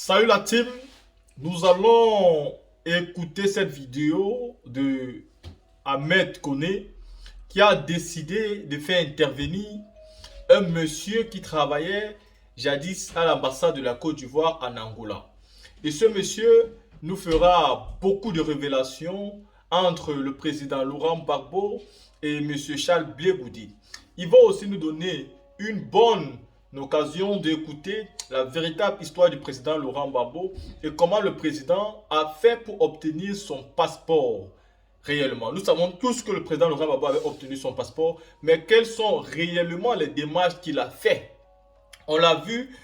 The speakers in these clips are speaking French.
Salut la team, nous allons écouter cette vidéo de Ahmed Kone qui a décidé de faire intervenir un monsieur qui travaillait jadis à l'ambassade de la Côte d'Ivoire en Angola. Et ce monsieur nous fera beaucoup de révélations entre le président Laurent Gbagbo et monsieur Charles Blé Goudé. Il va aussi nous donner une bonne occasion d'écouter la véritable histoire du président Laurent Gbagbo et comment le président a fait pour obtenir son passeport réellement. Nous savons tous que le président Laurent Gbagbo avait obtenu son passeport, mais quelles sont réellement les démarches qu'il a fait? On l'a vu,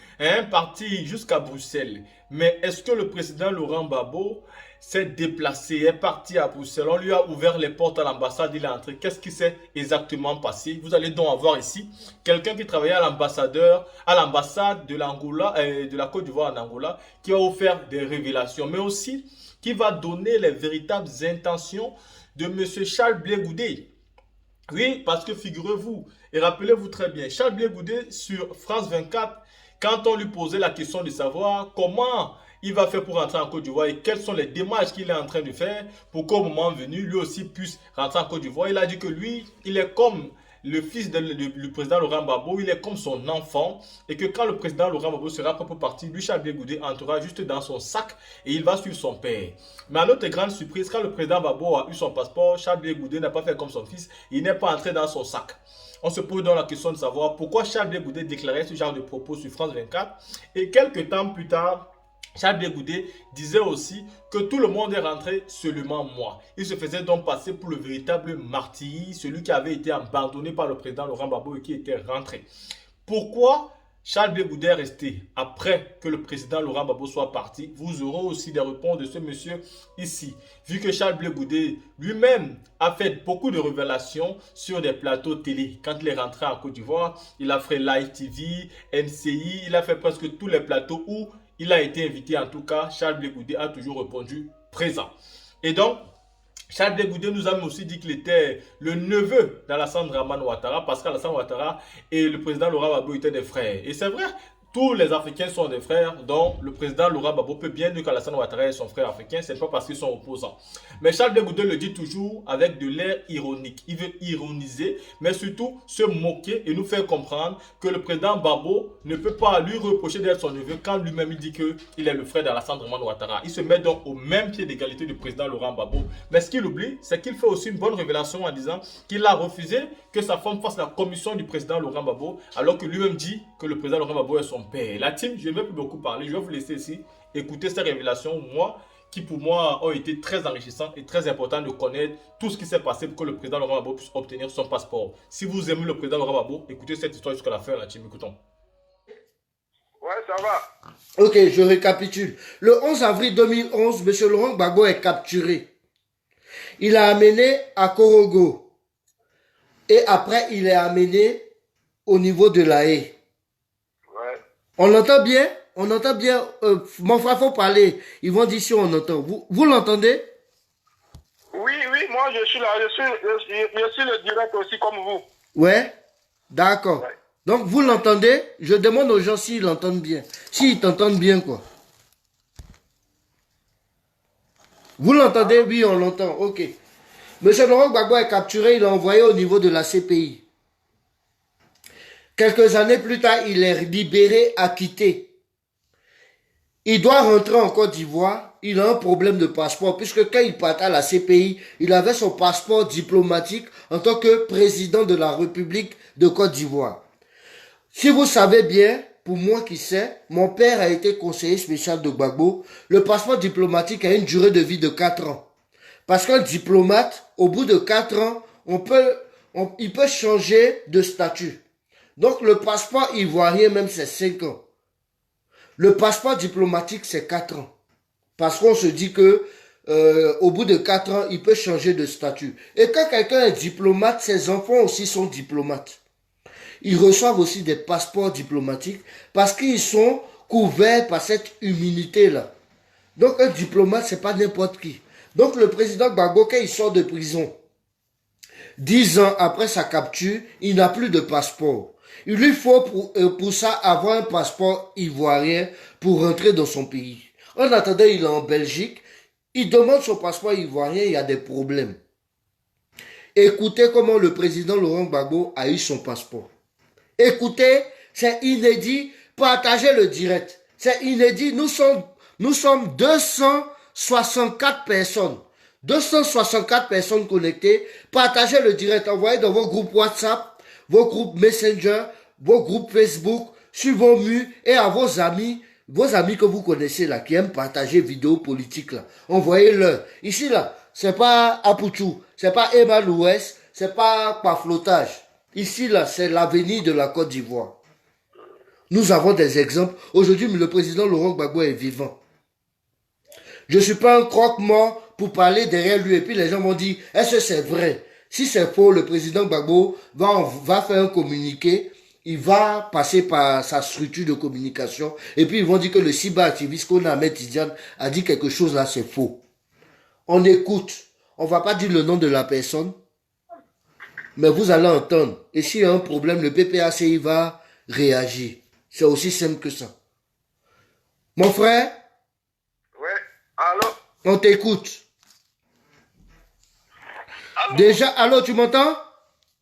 parti jusqu'à Bruxelles. Mais est-ce que le président Laurent Gbagbo s'est déplacé, est parti à Bruxelles? On lui a ouvert les portes à l'ambassade, il est entré. Qu'est-ce qui s'est exactement passé? Vous allez donc avoir ici quelqu'un qui travaillait à l'ambassade de l'Angola, de la Côte d'Ivoire en Angola, qui va vous faire des révélations, mais aussi qui va donner les véritables intentions de M. Charles Blé Goudé. Oui, parce que figurez-vous, et rappelez-vous très bien, Charles Blé Goudé sur France 24, quand on lui posait la question de savoir comment il va faire pour rentrer en Côte d'Ivoire et quelles sont les démarches qu'il est en train de faire pour qu'au moment venu, lui aussi puisse rentrer en Côte d'Ivoire, il a dit que lui, il est comme le fils du président Laurent Gbagbo, il est comme son enfant et que quand le président Laurent Gbagbo sera prêt pour partir, lui, Charles Blé Goudé, entrera juste dans son sac et il va suivre son père. Mais à notre grande surprise, quand le président Gbagbo a eu son passeport, Charles Blé Goudé n'a pas fait comme son fils, il n'est pas entré dans son sac. On se pose donc la question de savoir pourquoi Charles Blé Goudé déclarait ce genre de propos sur France 24 et quelques temps plus tard, Charles Blé Goudé disait aussi que tout le monde est rentré, seulement moi. Il se faisait donc passer pour le véritable martyr, celui qui avait été abandonné par le président Laurent Gbagbo et qui était rentré. Pourquoi Charles Blé Goudé est resté après que le président Laurent Gbagbo soit parti? Vous aurez aussi des réponses de ce monsieur ici. Vu que Charles Blé Goudé lui-même a fait beaucoup de révélations sur des plateaux télé. Quand il est rentré en Côte d'Ivoire, il a fait Live TV, NCI, il a fait presque tous les plateaux où il a été invité. En tout cas, Charles Blé Goudé a toujours répondu présent. Et donc, Charles Blé Goudé nous a aussi dit qu'il était le neveu d'Alassane Dramane Ouattara parce qu'Alassane Ouattara et le président Laurent Gbagbo étaient des frères. Et c'est vrai, tous les Africains sont des frères, donc le président Laurent Gbagbo peut bien dire qu'Alassane Ouattara est son frère africain, ce n'est pas parce qu'ils sont opposants. Mais Charles Blé Goudé le dit toujours avec de l'air ironique. Il veut ironiser, mais surtout se moquer et nous faire comprendre que le président Gbagbo ne peut pas lui reprocher d'être son neveu quand lui-même il dit qu'il est le frère d'Alassane Dramane Ouattara. Il se met donc au même pied d'égalité du président Laurent Gbagbo. Mais ce qu'il oublie, c'est qu'il fait aussi une bonne révélation en disant qu'il a refusé que sa femme fasse la commission du président Laurent Gbagbo, alors que lui-même dit que le président Laurent Gbagbo est son père. La team, je ne vais plus beaucoup parler, je vais vous laisser ici écouter ces révélations, qui pour moi ont été très enrichissantes et très importantes de connaître tout ce qui s'est passé pour que le président Laurent Gbagbo puisse obtenir son passeport. Si vous aimez le président Laurent Gbagbo, écoutez cette histoire jusqu'à la fin, la team, écoutons. Ouais, ça va. Ok, je récapitule. Le 11 avril 2011, M. Laurent Gbagbo est capturé. Il est amené à Korogo. Et après, il est amené au niveau de la Haye. Ouais. On entend bien? On entend bien. Mon frère, faut parler. Ils vont dire si on entend. Vous l'entendez? Oui, moi je suis là, je suis le direct aussi comme vous. Ouais? D'accord. Ouais. Donc, vous l'entendez? Je demande aux gens s'ils l'entendent bien. S'ils t'entendent bien, quoi. Vous l'entendez? Oui, on l'entend. Ok. Monsieur Laurent Gbagbo est capturé, il est envoyé au niveau de la CPI. Quelques années plus tard, il est libéré, acquitté. Il doit rentrer en Côte d'Ivoire. Il a un problème de passeport, puisque quand il partait à la CPI, il avait son passeport diplomatique en tant que président de la République de Côte d'Ivoire. Si vous savez bien, pour moi qui sais, mon père a été conseiller spécial de Gbagbo. Le passeport diplomatique a une durée de vie de 4 ans. Parce qu'un diplomate, au bout de 4 ans, il peut changer de statut. Donc le passeport ivoirien même c'est 5 ans. Le passeport diplomatique c'est 4 ans. Parce qu'on se dit que au bout de 4 ans, il peut changer de statut. Et quand quelqu'un est diplomate, ses enfants aussi sont diplomates. Ils reçoivent aussi des passeports diplomatiques parce qu'ils sont couverts par cette immunité-là. Donc un diplomate, c'est pas n'importe qui. Donc le président Gbagbo, quand il sort de prison, 10 ans après sa capture, il n'a plus de passeport. Il lui faut pour ça avoir un passeport ivoirien pour rentrer dans son pays. En attendant, il est en Belgique. Il demande son passeport ivoirien, il y a des problèmes. Écoutez comment le président Laurent Gbagbo a eu son passeport. Écoutez, c'est inédit. Partagez le direct. C'est inédit. Nous sommes 264 personnes. 264 personnes connectées. Partagez le direct. Envoyez dans vos groupes WhatsApp, vos groupes Messenger, vos groupes Facebook, sur vos murs et à vos amis que vous connaissez là, qui aiment partager vidéos politiques là. Envoyez-leur. Ici là, c'est pas Apouchou, c'est pas Emma Louès, c'est pas flottage. Ici là, c'est l'avenir de la Côte d'Ivoire. Nous avons des exemples. Aujourd'hui, le président Laurent Gbagbo est vivant. Je ne suis pas un croque-mort pour parler derrière lui. Et puis les gens vont dire, est-ce que c'est vrai? Si c'est faux, le président Gbagbo va faire un communiqué. Il va passer par sa structure de communication. Et puis ils vont dire que le cyberactiviste qu'on a Ahmed Tidiane a dit quelque chose là, c'est faux. On écoute. On ne va pas dire le nom de la personne. Mais vous allez entendre. Et s'il y a un problème, le PPACI va réagir. C'est aussi simple que ça. Mon frère? Ouais, allô? On t'écoute. Allô? Déjà, allô, tu m'entends?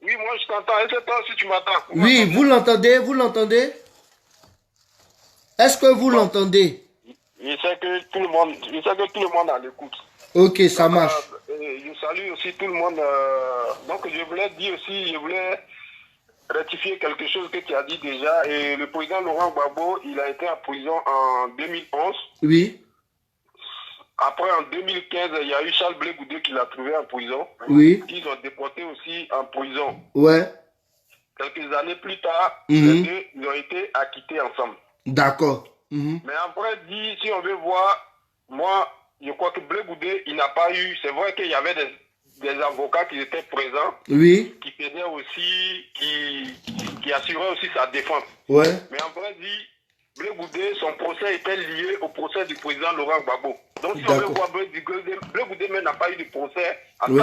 Oui, moi je t'entends. Est-ce que toi aussi tu m'entends? Oui, vous l'entendez? Vous l'entendez? Est-ce que vous l'entendez? Je sais que tout le monde a l'écoute. Ok, ça marche. Je salue aussi tout le monde. Donc je voulais dire aussi, je voulais rectifier quelque chose que tu as dit déjà. Et le président Laurent Gbagbo, il a été en prison en 2011. Oui. Après, en 2015, il y a eu Charles Blé Goudé qui l'a trouvé en prison. Oui. Ils ont déporté aussi en prison. Ouais. Quelques années plus tard, les deux ils ont été acquittés ensemble. D'accord. Mais après, si on veut voir, moi, je crois que Blé Goudé, il n'a pas eu... C'est vrai qu'il y avait des avocats qui étaient présents. Oui. Qui faisaient aussi... Qui assuraient aussi sa défense. Ouais. Mais en vrai dit, Blé Goudé, son procès était lié au procès du président Laurent Gbagbo. Donc si on veut voir Blé Goudé même n'a pas eu de procès en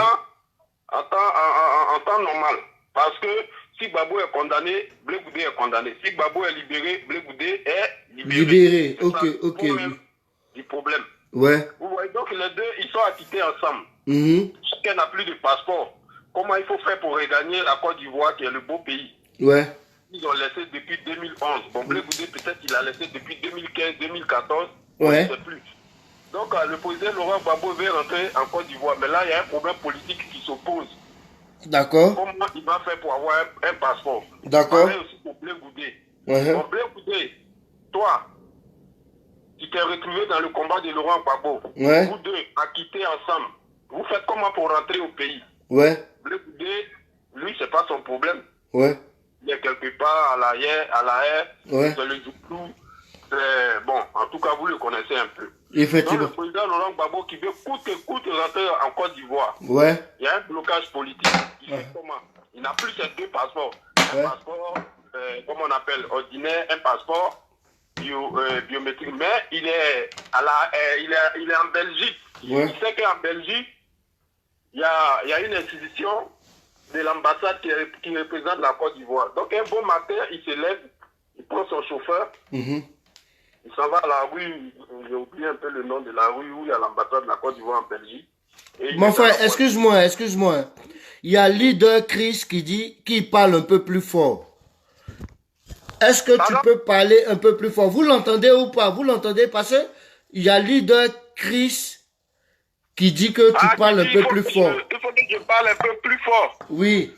temps normal. Parce que si Gbagbo est condamné, Blé Goudé est condamné. Si Gbagbo est libéré, Blé Goudé est libéré. Ok. Du problème. Ouais. Vous voyez, donc les deux, ils sont acquittés ensemble. Chacun n'a plus de passeport. Comment il faut faire pour regagner la Côte d'Ivoire, qui est le beau pays? Ouais. Ils ont laissé depuis 2011. Bon, Blé Goudé, peut-être qu'il a laissé depuis 2015, 2014. Ouais. Je ne sais plus. Donc, le président Laurent Gbagbo veut rentrer en Côte d'Ivoire. Mais là, il y a un problème politique qui s'oppose. D'accord. Comment il va faire pour avoir un passeport? D'accord. Pareil aussi pour Blé Goudé. Bon, Blé Goudé, toi, tu t'es retrouvé dans le combat de Laurent Gbagbo. Ouais. Vous deux, acquittés ensemble. Vous faites comment pour rentrer au pays? Ouais. Blé Goudé, lui, c'est pas son problème. Ouais. Il est quelque part à la haie, Ouais. c'est le Djouklou. Bon, en tout cas, vous le connaissez un peu. Effectivement. Donc, le président Laurent Gbagbo qui veut coûte que coûte rentrer en Côte d'Ivoire. Ouais. Il y a un blocage politique. Il fait comment? Il n'a plus ses deux passeports. Un passeport, comme on appelle, ordinaire, un passeport biométrique. Mais il est, il est en Belgique. Ouais. Il sait qu'en Belgique, il y a une institution de l'ambassade qui représente la Côte d'Ivoire. Donc un bon matin, il se lève, il prend son chauffeur, il s'en va à la rue, j'ai oublié un peu le nom de la rue où il y a l'ambassade de la Côte d'Ivoire en Belgique. Mon frère, excuse-moi. Il y a leader Chris qui parle un peu plus fort. Est-ce que tu peux parler un peu plus fort? Vous l'entendez ou pas? Vous l'entendez? Parce que il y a leader Chris qui dit que tu parles un peu plus fort. Il faut que je parle un peu plus fort. Oui.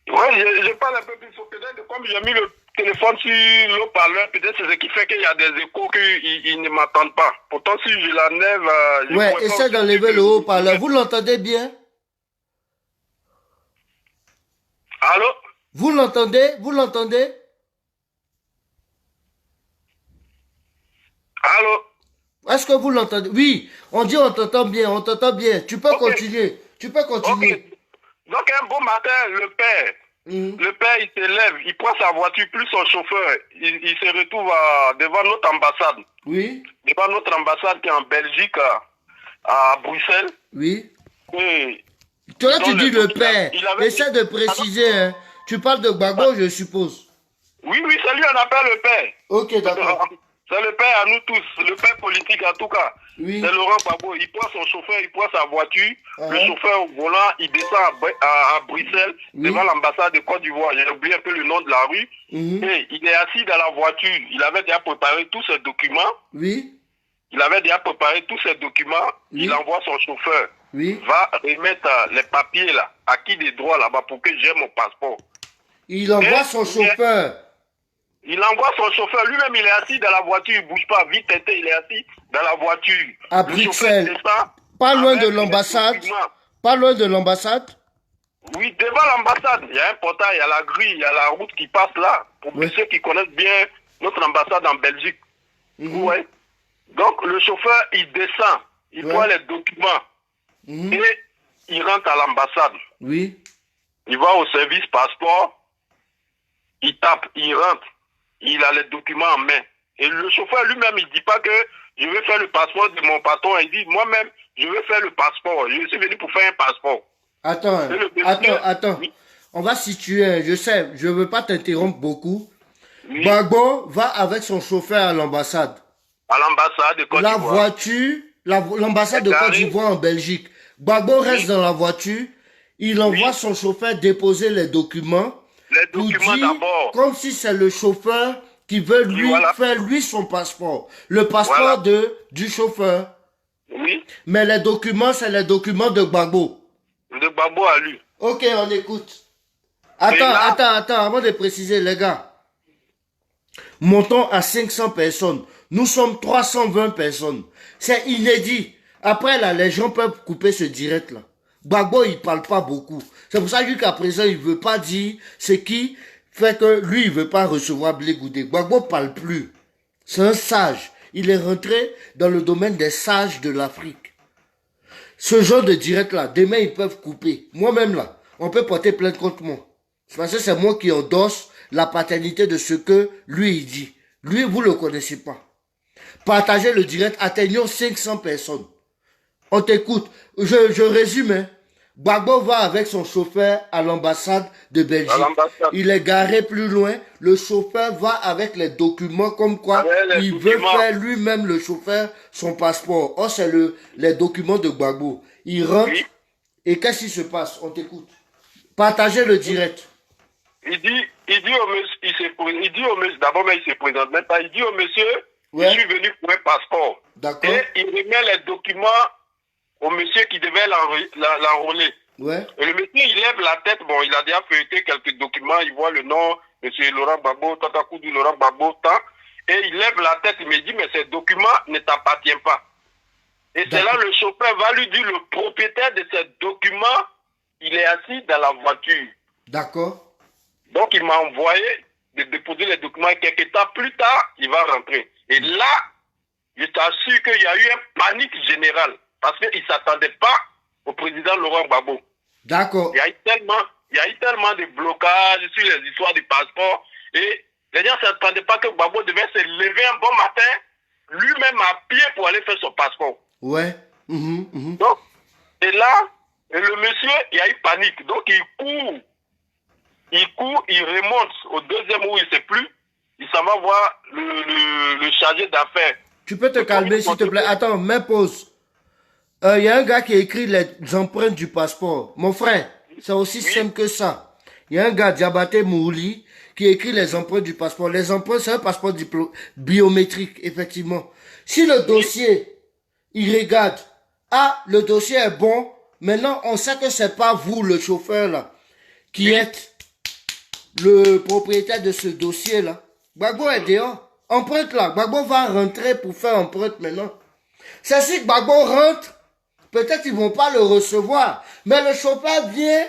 Oui, je parle un peu plus fort. Peut-être comme j'ai mis le téléphone sur le parleur, peut-être c'est ce qui fait qu'il y a des échos qu'ils ne m'entendent pas. Pourtant, si je l'enlève... Ouais, essaie d'enlever le haut-parleur. Vous l'entendez bien? Allô? Vous l'entendez? Vous l'entendez? Allô? Est-ce que vous l'entendez? Oui, on dit on t'entend bien, on t'entend bien. Tu peux continuer. Tu peux continuer. Okay. Donc un bon matin, le père, il se lève, il prend sa voiture, plus son chauffeur, il se retrouve devant notre ambassade. Oui. Devant notre ambassade qui est en Belgique, à Bruxelles. Oui. Et toi, tu dis le père. Essaie de préciser. Hein. Tu parles de Gbagbo, je suppose. Oui, oui, c'est lui, on appelle le père. Ok, d'accord. C'est le père à nous tous, le père politique en tout cas. Oui. C'est Laurent Gbagbo. Il prend son chauffeur, il prend sa voiture. Le Uh-huh. chauffeur au volant, il descend à Bruxelles, Oui. devant l'ambassade de Côte d'Ivoire. J'ai oublié un peu le nom de la rue. Mhm. Et il est assis dans la voiture. Il avait déjà préparé tous ses documents. Oui, Il avait déjà préparé tous ses documents. Oui. Il envoie son chauffeur. oui. Va remettre les papiers là, acquis des droits là-bas pour que j'ai mon passeport. Il envoie Et- son chauffeur. Il envoie son chauffeur. Lui-même, il est assis dans la voiture. Il bouge pas. Vite tête, il est assis dans la voiture. À Le Bruxelles. chauffeur descend Pas loin avec de les l'ambassade. documents. Pas loin de l'ambassade. Oui, devant l'ambassade. Il y a un portail, il y a la grille, il y a la route qui passe là. Pour Oui. ceux qui connaissent bien notre ambassade en Belgique. Mhm. Ouais. Donc, le chauffeur, il descend. Il Ouais. prend les documents. Mhm. Et il rentre à l'ambassade. Oui. Il va au service passeport. Il tape, il rentre. Il a les documents en main. Et le chauffeur lui-même, il dit pas que je veux faire le passeport de mon patron. Il dit, moi-même, je veux faire le passeport. Je suis venu pour faire un passeport. Attends, Et le monsieur- attends. Oui. On va situer, je sais, je veux pas t'interrompre beaucoup. Oui. Gbagbo va avec son chauffeur à l'ambassade. À l'ambassade de Côte La d'Ivoire. voiture, l'ambassade de C'est Côte carré. d'Ivoire en Belgique. Gbagbo reste dans la voiture. Il envoie Oui. son chauffeur déposer les documents. Les Pour documents dire, d'abord. comme si c'est le chauffeur qui veut lui voilà. faire lui son passeport. Le passeport Voilà. du chauffeur. Oui. Mais les documents, c'est les documents de Gbagbo. De Babo à lui. Ok, on écoute. Attends, là- attends, avant de préciser, les gars. Montons à 500 personnes. Nous sommes 320 personnes. C'est inédit. Après, là, les gens peuvent couper ce direct-là. Gbagbo, il parle pas beaucoup. C'est pour ça que jusqu'à présent, il veut pas dire ce qui fait que lui, il veut pas recevoir Blé Goudé. Gbagbo parle plus. C'est un sage. Il est rentré dans le domaine des sages de l'Afrique. Ce genre de direct-là, demain, ils peuvent couper. Moi-même, là, on peut porter plainte contre moi. C'est parce que c'est moi qui endosse la paternité de ce que lui, il dit. Lui, vous le connaissez pas. Partagez le direct, atteignons 500 personnes. On t'écoute. Je résume, hein. Gbagbo va avec son chauffeur à l'ambassade de Belgique. À l'ambassade. Il est garé plus loin. Le chauffeur va avec les documents comme quoi Avec les il veut documents. faire lui-même le chauffeur son passeport. Oh, c'est les documents de Gbagbo. Il rentre. Oui. Et qu'est-ce qui se passe? On t'écoute. Partagez le direct. Il dit au monsieur, d'abord, mais il se présente même pas. Il dit au monsieur, Ouais. je suis venu pour un passeport. D'accord? Et il remet les documents au monsieur qui devait l'enrôler. Ouais. Et le monsieur, il lève la tête. Bon, il a déjà feuilleté quelques documents. Il voit le nom, monsieur Laurent Gbagbo, Tata Koudou Laurent Gbagbo, tant. Et il lève la tête. Il me dit, mais ces documents ne t'appartiennent pas. Et c'est là le chauffeur va lui dire, le propriétaire de ces documents, il est assis dans la voiture. D'accord? Donc, il m'a envoyé de déposer les documents. Et quelques temps plus tard, il va rentrer. Et là, je t'assure qu'il y a eu une panique générale. Parce qu'il ne s'attendait pas au président Laurent Gbagbo. D'accord. Il y a eu tellement de blocages sur les histoires du passeport. Et les gens ne s'attendaient pas que Gbagbo devait se lever un bon matin, lui-même à pied pour aller faire son passeport. Ouais. Mhm, mhm. Donc, et là, le monsieur, il y a eu panique. Donc, il court, il remonte au deuxième où il ne sait plus. Il s'en va voir le chargé d'affaires. Tu peux te calmer, s'il te plaît. Attends, mets pause. Il y a un gars qui a écrit les empreintes du passeport. Mon frère, c'est aussi simple que ça. Il y a un gars, Diabaté Mouli, qui a écrit les empreintes du passeport. Les empreintes, c'est un passeport biométrique, effectivement. Si le dossier, il regarde, ah, le dossier est bon, maintenant, on sait que c'est pas vous, le chauffeur, là, qui êtes le propriétaire de ce dossier-là. Gbagbo est dehors. Empreinte là. Gbagbo va rentrer pour faire empreinte maintenant. C'est si Gbagbo rentre, peut-être ils vont pas le recevoir. Mais le chauffeur vient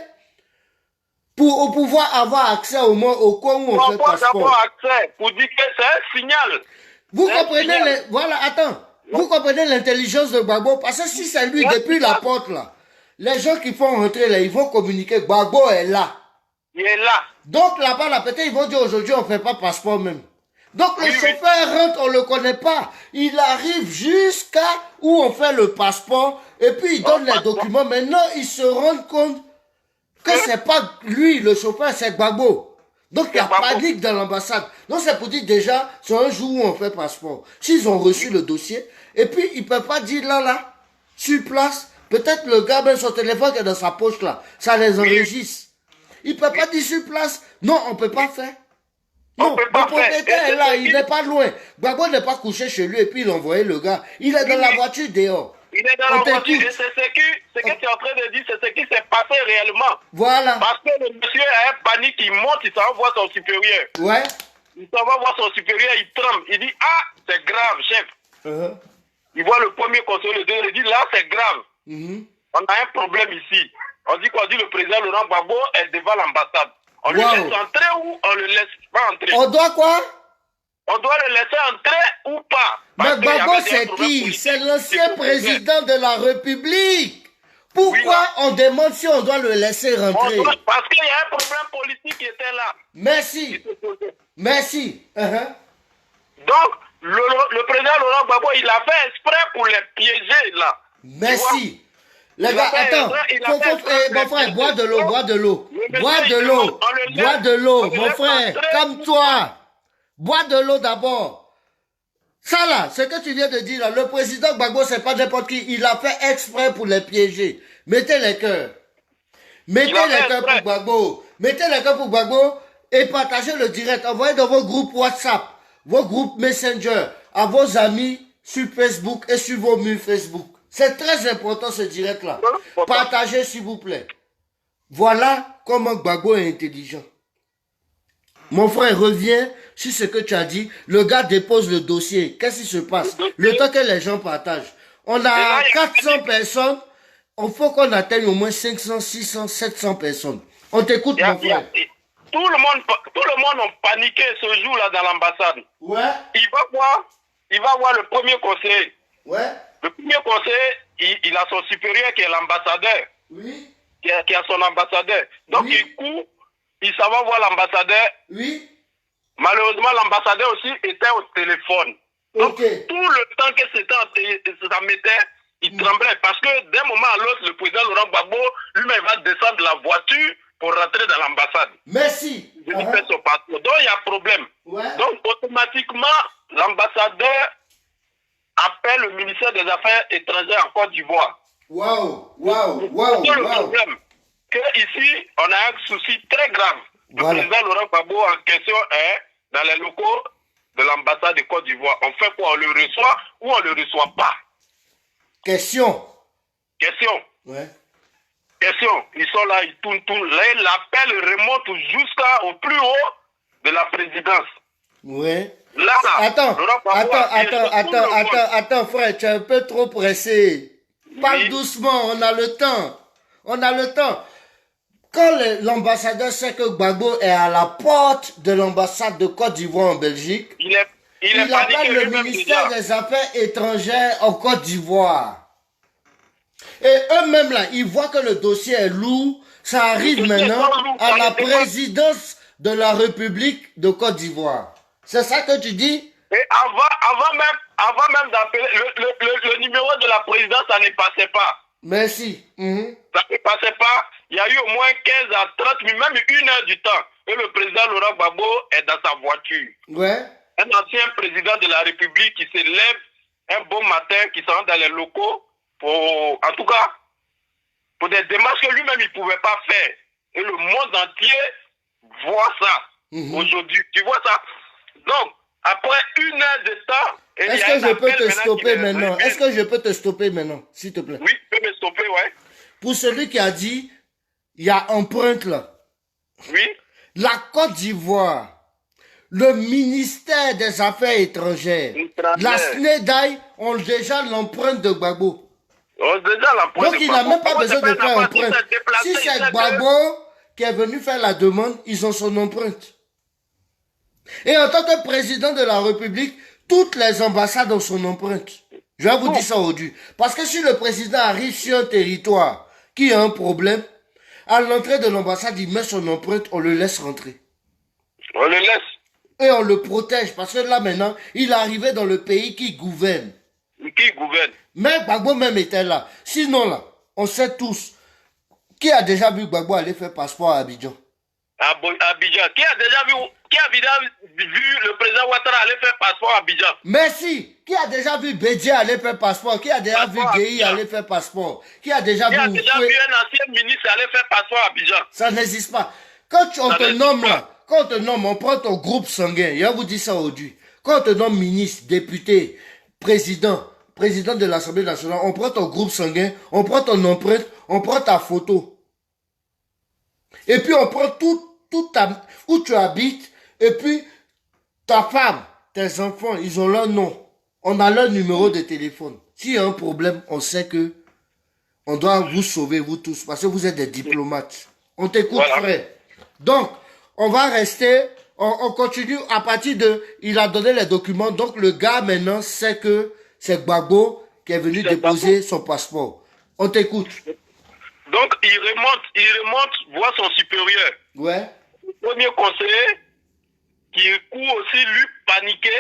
pour pouvoir avoir accès au moins au coin où on fait Pour passeport. avoir accès, pour dire que c'est un signal. Vous C'est un comprenez signal. voilà, attends. Vous comprenez l'intelligence de Gbagbo? Parce que si c'est lui, Ouais, depuis c'est la ça. porte là, les gens qui font rentrer là, ils vont communiquer. Gbagbo est là. Il est là. Donc là-bas, là, peut-être ils vont dire aujourd'hui on fait pas passeport même. Donc le Oui, oui. chauffeur rentre, on le connaît pas. Il arrive jusqu'à où on fait le passeport et puis il donne les passeport. documents. Maintenant, ils se rendent compte que c'est pas lui le chauffeur, c'est Gbagbo. Donc il n'y a Gbagbo. panique dans l'ambassade. Donc c'est pour dire déjà, c'est un jour où on fait passeport. S'ils ont reçu le dossier, et puis ils ne peuvent pas dire là, sur place, peut-être le gars met son téléphone qui est dans sa poche là, ça les enregistre. Ils ne peuvent pas dire sur place, non, on ne peut pas faire. On Non, peut le pas propriétaire faire. est là, il n'est pas loin. Gbagbo n'est pas couché chez lui et puis il a envoyé le gars. Il est dans la voiture dehors. Il est dans On la voiture t'écoute. et c'est ce que tu es en train de dire, c'est ce qui s'est passé réellement. Voilà. Parce que le monsieur a un panique, il monte, il s'en va voir son supérieur. Ouais. Il s'en va voir son supérieur, il tremble. Il dit, ah, c'est grave, chef. Il voit le premier conseiller, le deuxième, il dit, là, c'est grave. On a un problème ici. On dit quoi? On dit le président Laurent Gbagbo est devant l'ambassade. On le laisse entrer ou on le laisse pas entrer? On doit quoi? On doit le laisser entrer ou pas? Mais Gbagbo, c'est qui? C'est l'ancien président de la République. Pourquoi on demande si on doit le laisser rentrer? Parce qu'il y a un problème politique qui était là. Merci. Merci. Donc, le président Laurent Gbagbo, il a fait exprès pour les piéger là. Merci. Les gars, attends. Mon frère, bois de l'eau, bois de l'eau. Bois de l'eau. Bois de l'eau, mon frère. Calme-toi. Bois de l'eau d'abord. Ça là, ce que tu viens de dire là, le président Gbagbo, c'est pas n'importe qui. Il a fait exprès pour les piéger. Mettez les cœurs. Mettez les cœurs pour Gbagbo. Mettez les cœurs pour Gbagbo et partagez le direct. Envoyez dans vos groupes WhatsApp, vos groupes Messenger, à vos amis sur Facebook et sur vos murs Facebook. C'est très important ce direct-là. Partagez s'il vous plaît. Voilà comment Gbagbo est intelligent. Mon frère, reviens sur ce que tu as dit. Le gars dépose le dossier. Qu'est-ce qui se passe? Le temps que les gens partagent. On a 400 personnes. Il faut qu'on atteigne au moins 500, 600, 700 personnes. On t'écoute, mon frère. Tout le monde a paniqué ce jour-là dans l'ambassade. Ouais. Il va voir le premier conseiller. Ouais. Le premier conseiller, il a son supérieur qui est l'ambassadeur. Oui. Qui a son ambassadeur. Donc Oui. il court, il s'en va voir l'ambassadeur. Oui. Malheureusement, l'ambassadeur aussi était au téléphone. Donc, Ok. tout le temps que ça mettait, il tremblait. Parce que d'un moment à l'autre, le président Laurent Gbagbo, lui-même, va descendre de la voiture pour rentrer dans l'ambassade. Merci. Je lui fais son passeport. Donc, il y a problème. Ouais. Donc, automatiquement, l'ambassadeur appelle le ministère des Affaires étrangères en Côte d'Ivoire. Waouh. Waouh. Waouh. C'est le Waouh. problème. Que ici, on a un souci très grave. Voilà. Le président Laurent Gbagbo en question est dans les locaux de l'ambassade de Côte d'Ivoire. On fait quoi? On le reçoit ou on ne le reçoit pas? Question. Question. Ouais. Question. Ils sont là, ils tournent. Là, l'appel remonte jusqu'au plus haut de la présidence. Ouais. Là, Attends, Laurent Gbagbo a piégé tout le monde. attends, frère, tu es un peu trop pressé. Parle Oui. doucement, on a le temps. On a le temps. Quand l'ambassadeur sait que Gbagbo est à la porte de l'ambassade de Côte d'Ivoire en Belgique, Il il paniqué appelle le lui-même ministère déjà. des Affaires étrangères en Côte d'Ivoire. Et eux-mêmes là, ils voient que le dossier est lourd. Ça arrive Le dossier maintenant est lourd, à ça la les dépasse. présidence de la République de Côte d'Ivoire. C'est ça que tu dis? Et avant même d'appeler, le numéro de la présidence, ça ne passait pas. Merci. Ça ne passait pas. Il y a eu au moins 15 à 30 minutes, même 1 heure du temps. Et le président Laurent Gbagbo est dans sa voiture. Ouais. Un ancien président de la République qui se lève un bon matin, qui s'en va dans les locaux, en tout cas, pour des démarches que lui-même il ne pouvait pas faire. Et le monde entier voit ça aujourd'hui. Tu vois ça? Donc, après 1 heure de temps... Est-ce que je peux te stopper maintenant? Est-ce que je peux te stopper maintenant, s'il te plaît? Oui, tu peux me stopper, ouais. Pour celui qui a dit, il y a empreinte là. Oui. La Côte d'Ivoire, le ministère des Affaires étrangères, la SNEDAI ont déjà l'empreinte de Gbagbo. Donc il n'a même pas besoin de faire empreinte. Si c'est Gbagbo qui est venu faire la demande, ils ont son empreinte. Et en tant que président de la République, toutes les ambassades ont son empreinte. Je vais vous dire ça aujourd'hui. Parce que si le président arrive sur un territoire qui a un problème, à l'entrée de l'ambassade, il met son empreinte, on le laisse rentrer. On le laisse. Et on le protège. Parce que là maintenant, il est arrivé dans le pays qui gouverne. Qui gouverne? Mais Gbagbo même était là. Sinon là, on sait tous, Qui a déjà vu Gbagbo aller faire passeport à Abidjan? Abidjan. Qui a déjà vu le président Ouattara aller faire passeport à Abidjan? Merci. Qui a déjà vu Bédié aller faire passeport? Qui a déjà vu Gueye aller faire passeport? Qui a déjà vu un ancien ministre aller faire passeport à Abidjan? Ça n'existe pas. Quand on te nomme là, quand on te nomme, on prend ton groupe sanguin. Je vous dis ça aujourd'hui. Quand on te nomme ministre, député, président de l'Assemblée nationale, on prend ton groupe sanguin, on prend ton empreinte, on prend ta photo. Et puis on prend où tu habites, et puis ta femme, tes enfants, ils ont leur nom. On a leur numéro de téléphone. S'il y a un problème, on sait que on doit vous sauver, vous tous, parce que vous êtes des diplomates. On t'écoute, voilà. Frère. Donc, on va rester, on continue à partir de, il a donné les documents, donc le gars maintenant sait que c'est Gbagbo qui est venu déposer son passeport. On t'écoute. Donc, il remonte voir son supérieur. Ouais. Le premier conseiller, qui court aussi, lui, paniqué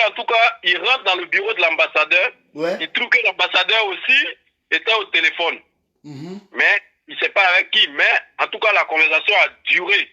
en tout cas, il rentre dans le bureau de l'ambassadeur. Ouais. Il trouve que l'ambassadeur aussi était au téléphone. Mais il ne sait pas avec qui, mais en tout cas, la conversation a duré.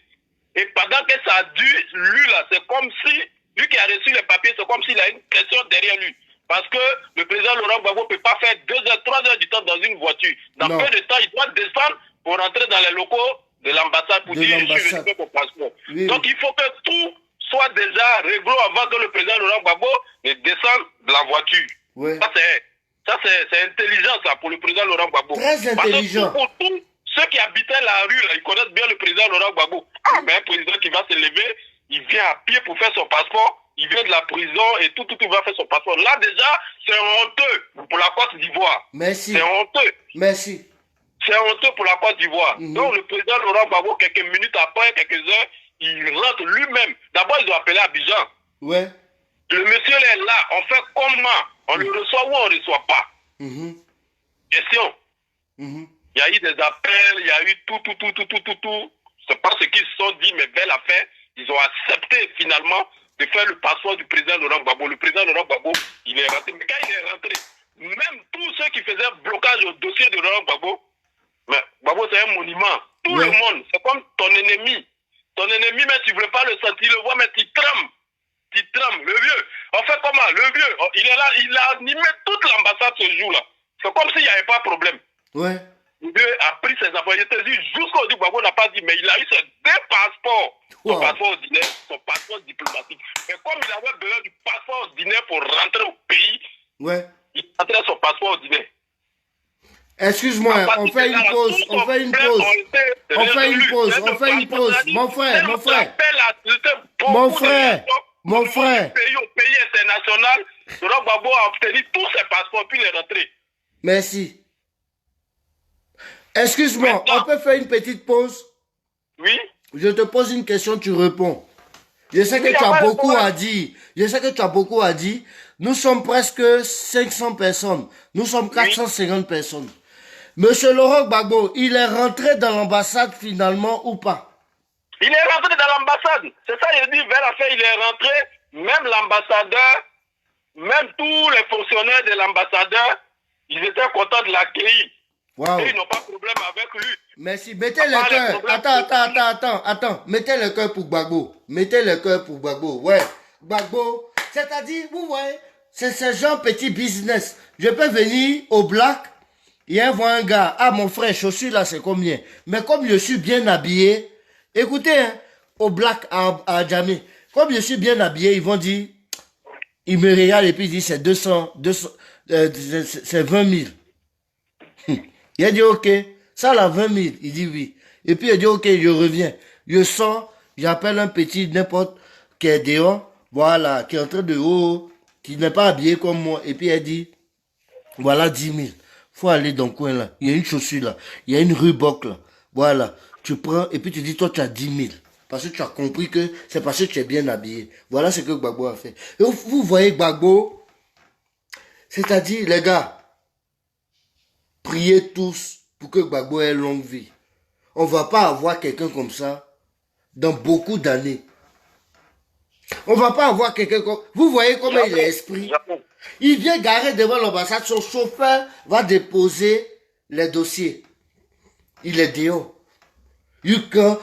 Et pendant que ça a duré, lui, là, c'est comme si, lui qui a reçu les papiers, c'est comme s'il a une pression derrière lui. Parce que le président Laurent Gbagbo ne peut pas faire 2 heures, 3 heures du temps dans une voiture. Dans peu de temps, il doit descendre pour rentrer dans les locaux de l'ambassade pour dire je suis venu pour passeport. Oui. Donc il faut que tout soit déjà réglé avant que le président Laurent Gbagbo ne descende de la voiture. Oui. Ça c'est intelligent ça pour le président Laurent Gbagbo. Très intelligent. Pour tous ceux qui habitaient la rue, là, ils connaissent bien le président Laurent Gbagbo. Ah, mais un président qui va se lever, il vient à pied pour faire son passeport. Il vient de la prison et tout va faire son passeport. Là, déjà, c'est honteux pour la Côte d'Ivoire. Merci. C'est honteux. Merci. C'est honteux pour la Côte d'Ivoire. Donc, le président Laurent Gbagbo, quelques minutes après, quelques heures, il rentre lui-même. D'abord, ils ont appelé Abidjan. Ouais. Le monsieur est là. On fait comment? On le reçoit ou on ne reçoit pas? Question. Il y a eu des appels, il y a eu tout. C'est pas ce qu'ils se sont dit, mais vers la fin, ils ont accepté finalement de faire le passeport du président Laurent Gbagbo. Le président Laurent Gbagbo, il est rentré. Mais quand il est rentré, même tous ceux qui faisaient blocage au dossier de Laurent Gbagbo, mais Gbagbo c'est un monument. Tout le monde, c'est comme ton ennemi. Ton ennemi, mais tu ne veux pas le sentir, le voir, mais tu trembles. Tu trembles. Le vieux, en fait comment? Le vieux, il est là, il a animé toute l'ambassade ce jour-là. C'est comme s'il n'y avait pas de problème. Ouais. Le vieux a pris ses affaires. Je te dis, jusqu'au dit, Gbagbo n'a pas dit, mais il a eu ses 2 passeports. Son passeport ordinaire, son passeport diplomatique. Et comme il avait besoin du passeport ordinaire pour rentrer au pays, il rentrait son passeport ordinaire. Excuse-moi, on fait une pause. Mon frère. Au pays international, Laurent Gbagbo a obtenu tous ses passeports, puis il est rentré. Merci. Excuse-moi, on peut faire une petite pause? Oui. Je te pose une question, tu réponds. Je sais que tu as beaucoup à dire. Nous sommes presque 500 personnes. Nous sommes 450 personnes. Monsieur Laurent Gbagbo, il est rentré dans l'ambassade finalement ou pas? Il est rentré dans l'ambassade. C'est ça, il dit, vers la fin, il est rentré. Même l'ambassadeur, même tous les fonctionnaires de l'ambassadeur, ils étaient contents de l'accueillir. Wow. Et ils n'ont pas de problème avec lui. Merci. Mettez le cœur. Attends. Mettez le cœur pour Gbagbo. Ouais. Gbagbo. C'est-à-dire, vous voyez, c'est ce genre petit business. Je peux venir au Black. Il voit un gars. Ah, mon frère, chaussures là, c'est combien? Mais comme je suis bien habillé, écoutez, hein, au Black à Djamé, comme je suis bien habillé, ils vont dire, ils me regardent et puis ils disent, c'est 200, c'est 20 000. Il a dit, ok, ça là, 20 000. Il dit oui. Et puis il dit, ok, je reviens. Je sors, j'appelle un petit n'importe qui est dehors, voilà, qui est en train de haut, qui n'est pas habillé comme moi. Et puis elle dit, voilà 10 000. Faut aller dans le coin là. Il y a une chaussure là. Il y a une Reebok là. Voilà. Tu prends et puis tu dis, toi tu as 10 000. Parce que tu as compris que c'est parce que tu es bien habillé. Voilà ce que Gbagbo a fait. Et vous voyez Gbagbo, c'est-à-dire, les gars, priez tous pour que Gbagbo ait longue vie. On ne va pas avoir quelqu'un comme ça dans beaucoup d'années. On ne va pas avoir quelqu'un comme... Vous voyez comment il est esprit. Il vient garer devant l'ambassade, son chauffeur va déposer les dossiers. Il est dehors. Quand,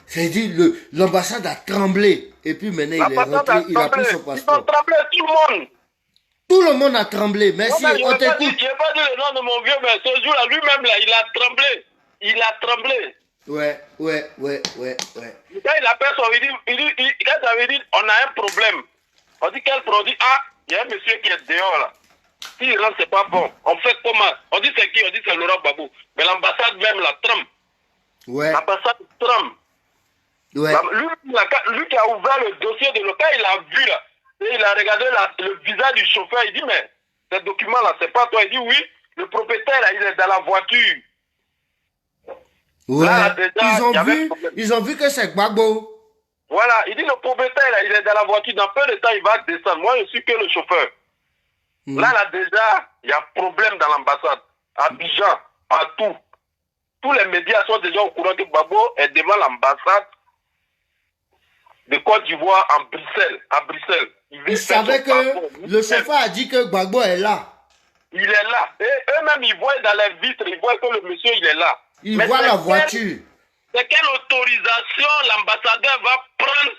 c'est-à-dire, l'ambassade a tremblé. Et puis maintenant, il est rentré, il a pris son passeport. Ils ont tremblé, tout le monde. Tout le monde a tremblé. Merci, on t'écoute. Je n'ai pas dit le nom de mon vieux, mais ce jour-là, lui-même, là, il a tremblé. Il a tremblé. Ouais. Quand il appelle son, quand ça veut dire, on a un problème. On dit quel produit? Ah, il y a un monsieur qui est dehors, là. S'il rentre, c'est pas bon. On fait comment? On dit c'est qui? On dit c'est Laurent Gbagbo. Mais l'ambassade même, la tremble. Ouais. L'ambassade tremble. Ouais. Lui qui a ouvert le dossier de l'OCA, il a vu là. Et il a regardé le visage du chauffeur. Il dit, mais ce document-là, c'est pas toi. Il dit, oui, le propriétaire, là, il est dans la voiture. Ouais. Là, déjà, ils ont vu que c'est Gbagbo. Voilà, il dit, le propriétaire, là, il est dans la voiture. Dans peu de temps, il va descendre. Moi, je suis que le chauffeur. Là, déjà, il y a problème dans l'ambassade. À Abidjan, partout. Tous les médias sont déjà au courant que Gbagbo est devant l'ambassade de Côte d'Ivoire à Bruxelles. Il savait que le chauffeur a dit que Gbagbo est là. Il est là. Et eux-mêmes, ils voient dans les vitres, ils voient que le monsieur, il est là. Ils voient la voiture. C'est quelle autorisation l'ambassadeur va prendre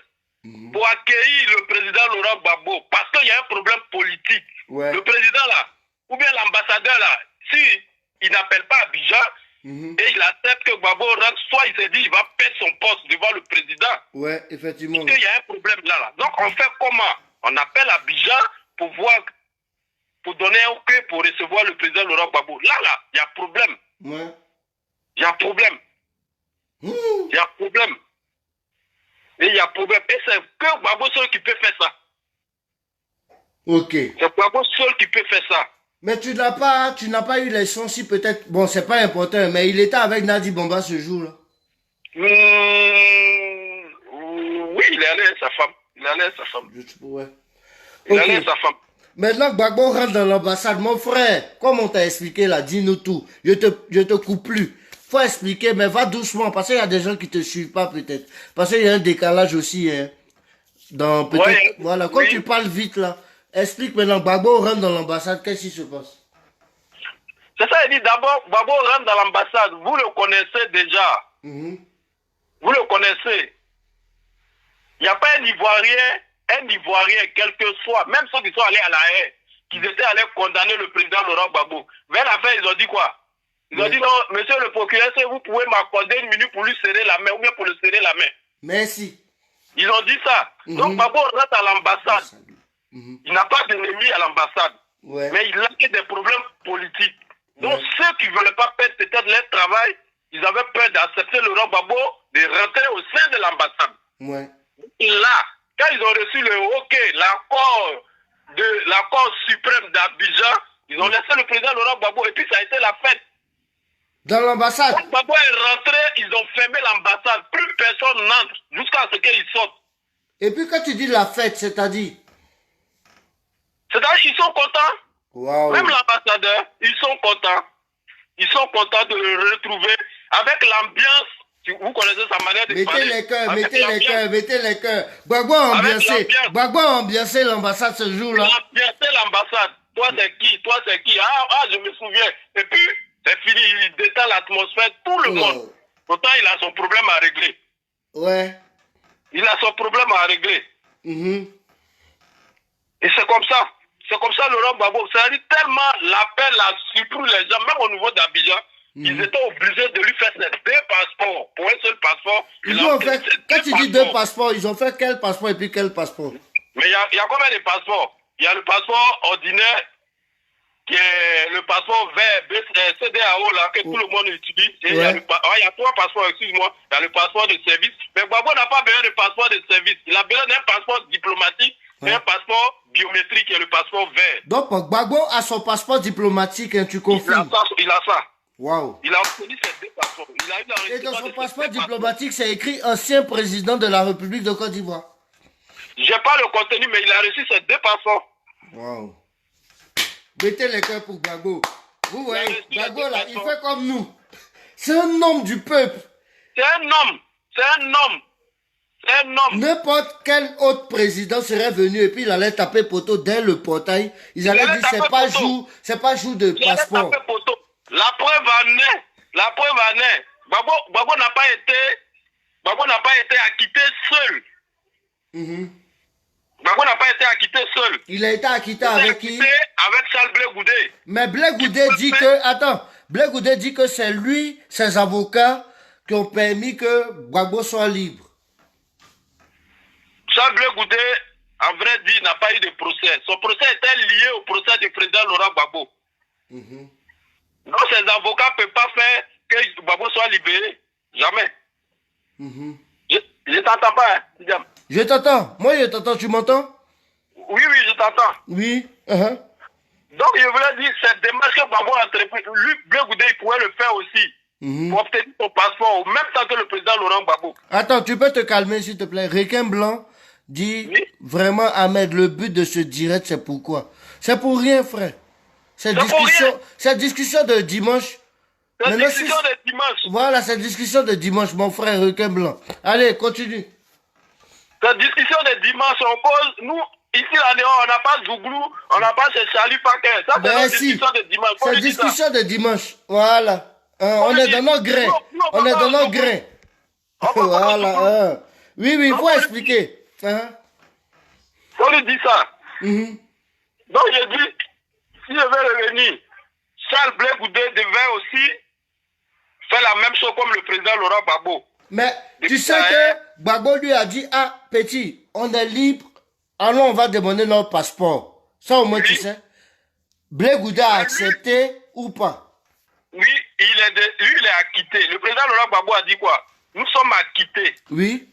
pour accueillir le président Laurent Gbagbo? Parce qu'il y a un problème politique. Ouais. Le président là, ou bien l'ambassadeur là, si il n'appelle pas Abidjan, et il accepte que Gbagbo rentre, soit il se dit il va perdre son poste devant le président. Ouais, effectivement. Parce qu'il y a un problème là. Donc on fait comment? On appelle Abidjan pour voir, pour donner un OK pour recevoir le président Laurent Gbagbo. Là, il y a problème. Ouais. Il y a problème. Il y a problème. Et il y a problème. Et c'est que Gbagbo seul qui peut faire ça. Ok. C'est Gbagbo seul qui peut faire ça. Mais tu n'as pas eu les sons si peut-être, bon, c'est pas important, mais il était avec Nadi Bomba ce jour-là. Oui, il est allé avec sa femme. Il est allé avec sa femme. Ouais. Il est allé avec sa femme. Maintenant que Gbagbo rentre dans l'ambassade, mon frère, comme on t'a expliqué là, dis-nous tout. Je te coupe plus. Faut expliquer, mais va doucement, parce qu'il y a des gens qui te suivent pas peut-être. Parce qu'il y a un décalage aussi, hein. Dans peut-être, ouais, voilà, quand tu parles vite là. Explique maintenant, Gbagbo rentre dans l'ambassade, qu'est-ce qui se passe? C'est ça, il dit d'abord, Gbagbo rentre dans l'ambassade, vous le connaissez déjà. Vous le connaissez. Il n'y a pas un Ivoirien, quel que soit, même ceux qui sont allés à la haie, qui étaient allés condamner le président Laurent Gbagbo. Vers la fin, ils ont dit quoi? Ils ont dit non, monsieur le procureur, si vous pouvez m'accorder une minute pour lui serrer la main, ou bien pour le serrer la main. Merci. Ils ont dit ça. Donc Gbagbo rentre à l'ambassade. Il n'a pas d'ennemis à l'ambassade. Ouais. Mais il a des problèmes politiques. Donc ceux qui ne voulaient pas perdre peut-être leur travail, ils avaient peur d'accepter Laurent Gbagbo de rentrer au sein de l'ambassade. Ouais. Là, quand ils ont reçu le OK, l'accord suprême d'Abidjan, ils ont laissé le président Laurent Gbagbo et puis ça a été la fête. Dans l'ambassade? Quand Gbagbo est rentré, ils ont fermé l'ambassade. Plus personne n'entre jusqu'à ce qu'ils sortent. Et puis quand tu dis la fête, c'est-à-dire? C'est-à-dire qu'ils sont contents. Wow. Même l'ambassadeur, ils sont contents. Ils sont contents de le retrouver avec l'ambiance. Vous connaissez sa manière de parler. Mettez les cœurs. Gbagbo a ambiancé l'ambassade ce jour-là. Il a ambiancé l'ambassade. Toi c'est qui? Ah, je me souviens. Et puis, c'est fini, il détend l'atmosphère, tout le monde. Pourtant, il a son problème à régler. Ouais. Il a son problème à régler. Et c'est comme ça. C'est comme ça, Laurent Gbagbo. C'est-à-dire tellement l'appel a surpris les gens, même au niveau d'Abidjan. Ils étaient obligés de lui faire ces 2 passeports. Pour un seul passeport. Quand tu dis 2 passeports, ils ont fait quel passeport et puis quel passeport? Mais il y a combien de passeports? Il y a le passeport ordinaire, qui est le passeport vert, CDAO, là, que tout le monde utilise. Et il y a 3 passeports, excuse-moi. Il y a le passeport de service. Mais Gbagbo n'a pas besoin de passeport de service. Il a besoin d'un passeport diplomatique. C'est un passeport biométrique qui est le passeport vert. Donc, Gbagbo a son passeport diplomatique, hein, tu confirmes? Il a ça. Wow. Il a obtenu ces 2 passeports. Et dans son passeport diplomatique, c'est écrit ancien président de la République de Côte d'Ivoire. J'ai pas le contenu, mais il a reçu ces 2 passeports. Wow. Mettez les cœurs pour Gbagbo. Vous voyez, Gbagbo là, il fait comme nous. C'est un homme du peuple. C'est un homme. C'est un homme. C'est un homme. N'importe quel autre président serait venu et puis il allait taper poteau dès le portail. Ils allaient dire c'est pas jour de passeport. La preuve en est. Gbagbo n'a pas été acquitté seul. Gbagbo n'a pas été acquitté seul. Il a été acquitté avec qui? Avec Charles Blé Goudé. Mais Blé Goudé dit que... Attends. Blé Goudé dit que c'est lui, ses avocats, qui ont permis que Gbagbo soit libre. Charles Blé Goudé, en vrai dit, n'a pas eu de procès. Son procès était lié au procès du président Laurent Gbagbo. Donc ses avocats ne peuvent pas faire que Gbagbo soit libéré. Jamais. Je t'entends pas, hein. Je t'entends. Moi, je t'entends. Tu m'entends? Oui, je t'entends. Oui. Donc, je voulais dire, cette démarche que Gbagbo a entreprise, lui, Blé Goudé, il pourrait le faire aussi. Pour obtenir son passeport, au même temps que le président Laurent Gbagbo. Attends, tu peux te calmer, s'il te plaît. Requin Blanc dit vraiment, Ahmed, le but de ce direct, c'est pourquoi? C'est pour rien, frère. Cette discussion de dimanche. Cette discussion de dimanche. Voilà, cette discussion de dimanche, mon frère Requin Blanc. Allez, continue. Cette discussion de dimanche, on cause, nous, ici, là-dedans, on n'a pas Zouglou, on n'a pas chez Charlie Paquin. Ça, c'est notre discussion de dimanche. C'est discussion de dimanche. Voilà. On est dans nos grains. On est dans nos grains. Voilà. Oui, il faut expliquer. On lui dit ça. Donc, je dis, si je vais revenir, Charles Blé Goudé devait aussi faire la même chose comme le président Laurent Gbagbo. Mais tu sais que Gbagbo lui a dit, ah, petit, on est libre, allons, on va demander notre passeport. Ça, au moins, tu sais. Blé Goudé a accepté ou pas? Oui, lui, il est acquitté. Le président Laurent Gbagbo a dit quoi? Nous sommes acquittés. Oui.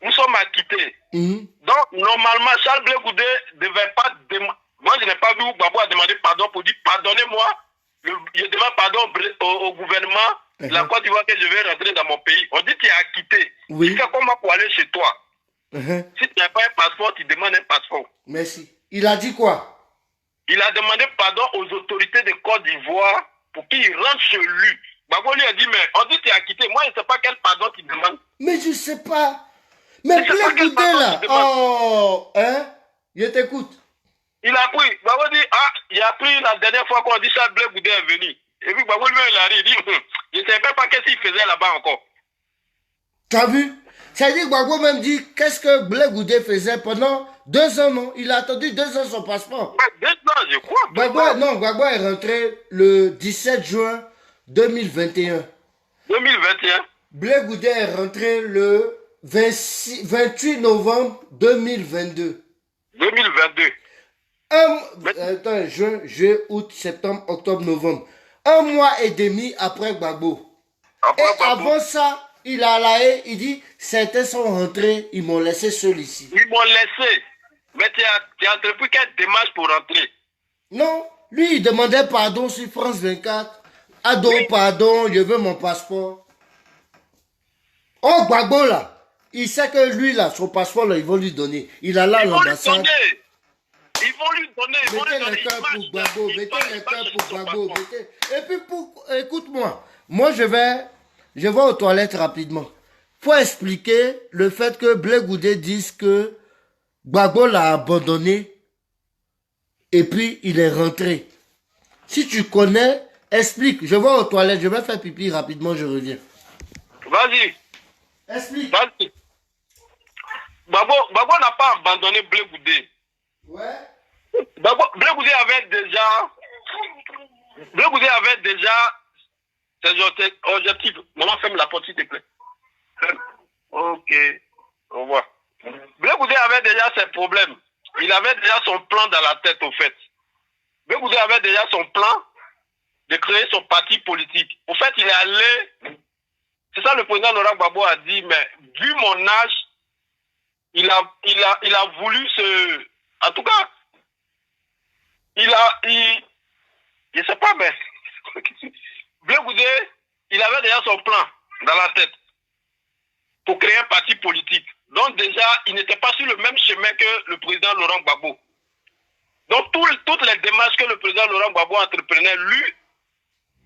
Nous sommes acquittés. Donc, normalement, Charles Blé Goudé ne devait pas demander. Moi, je n'ai pas vu où Gbagbo a demandé pardon pour dire pardonnez-moi. Je demande pardon au gouvernement de la Côte d'Ivoire que je vais rentrer dans mon pays. On dit que tu es acquitté. Oui. Tu fais comment pour aller chez toi? Si tu n'as pas un passeport, tu demandes un passeport. Merci. Il a dit quoi? Il a demandé pardon aux autorités de Côte d'Ivoire pour qu'ils rentrent chez lui. Gbagbo lui a dit, mais on dit que tu es acquitté. Moi, je ne sais pas quel pardon tu demandes. Mais je ne sais pas. Mais Blé Goudé là. Oh, je t'écoute. Il a pris. Gbagbo dit, il a pris la dernière fois qu'on dit ça, Blé Goudé est venu. Et puis Gbagbo lui-même, il arrive, il dit, je ne savais pas qu'est-ce qu'il faisait là-bas encore. Tu as vu? C'est-à-dire que Gbagbo même dit, qu'est-ce que Blé Goudé faisait pendant 2 ans, non? Il a attendu 2 ans son passeport. 2 ans, je crois. Gbagbo est rentré le 17 juin 2021. 2021. Blé Goudé est rentré le 28 novembre 2022. 2022. Attends, juin, août, septembre, octobre, novembre. 1 mois et demi après Gbagbo. Avant ça, il a laé, il dit, certains sont rentrés, ils m'ont laissé seul ici. Ils m'ont laissé. Mais tu as entrepris quelle démarche pour rentrer? Non, lui, il demandait pardon sur France 24. Ado, pardon, je veux mon passeport. Oh, Gbagbo, là, il sait que lui, là, son passeport, là, ils vont lui donner. Il a là l'ambassade. Ils vont lui donner. Mettez les cœurs pour Gbagbo, mettez les cœurs pour Gbagbo. Et puis, écoute-moi, moi, je vais aux toilettes rapidement. Faut expliquer le fait que Blé Goudé dise que Gbagbo l'a abandonné et puis il est rentré. Si tu connais, explique. Je vais aux toilettes, je vais faire pipi rapidement, je reviens. Vas-y. Explique. Vas-y. Gbagbo n'a pas abandonné Blé Goudé. Ouais. Blé Goudé avait déjà ses objectifs. Maman, ferme la porte, s'il te plaît. Ok. Au revoir. Blé Goudé avait déjà ses problèmes. Il avait déjà son plan dans la tête, au fait. Blé Goudé avait déjà son plan de créer son parti politique. Au fait, il est allé... C'est ça le président Laurent Gbagbo a dit, mais vu mon âge, il a voulu se... En tout cas, je sais pas, mais Blé Goudé, il avait déjà son plan dans la tête pour créer un parti politique. Donc déjà, il n'était pas sur le même chemin que le président Laurent Gbagbo. Donc toutes les démarches que le président Laurent Gbagbo entreprenait, lui,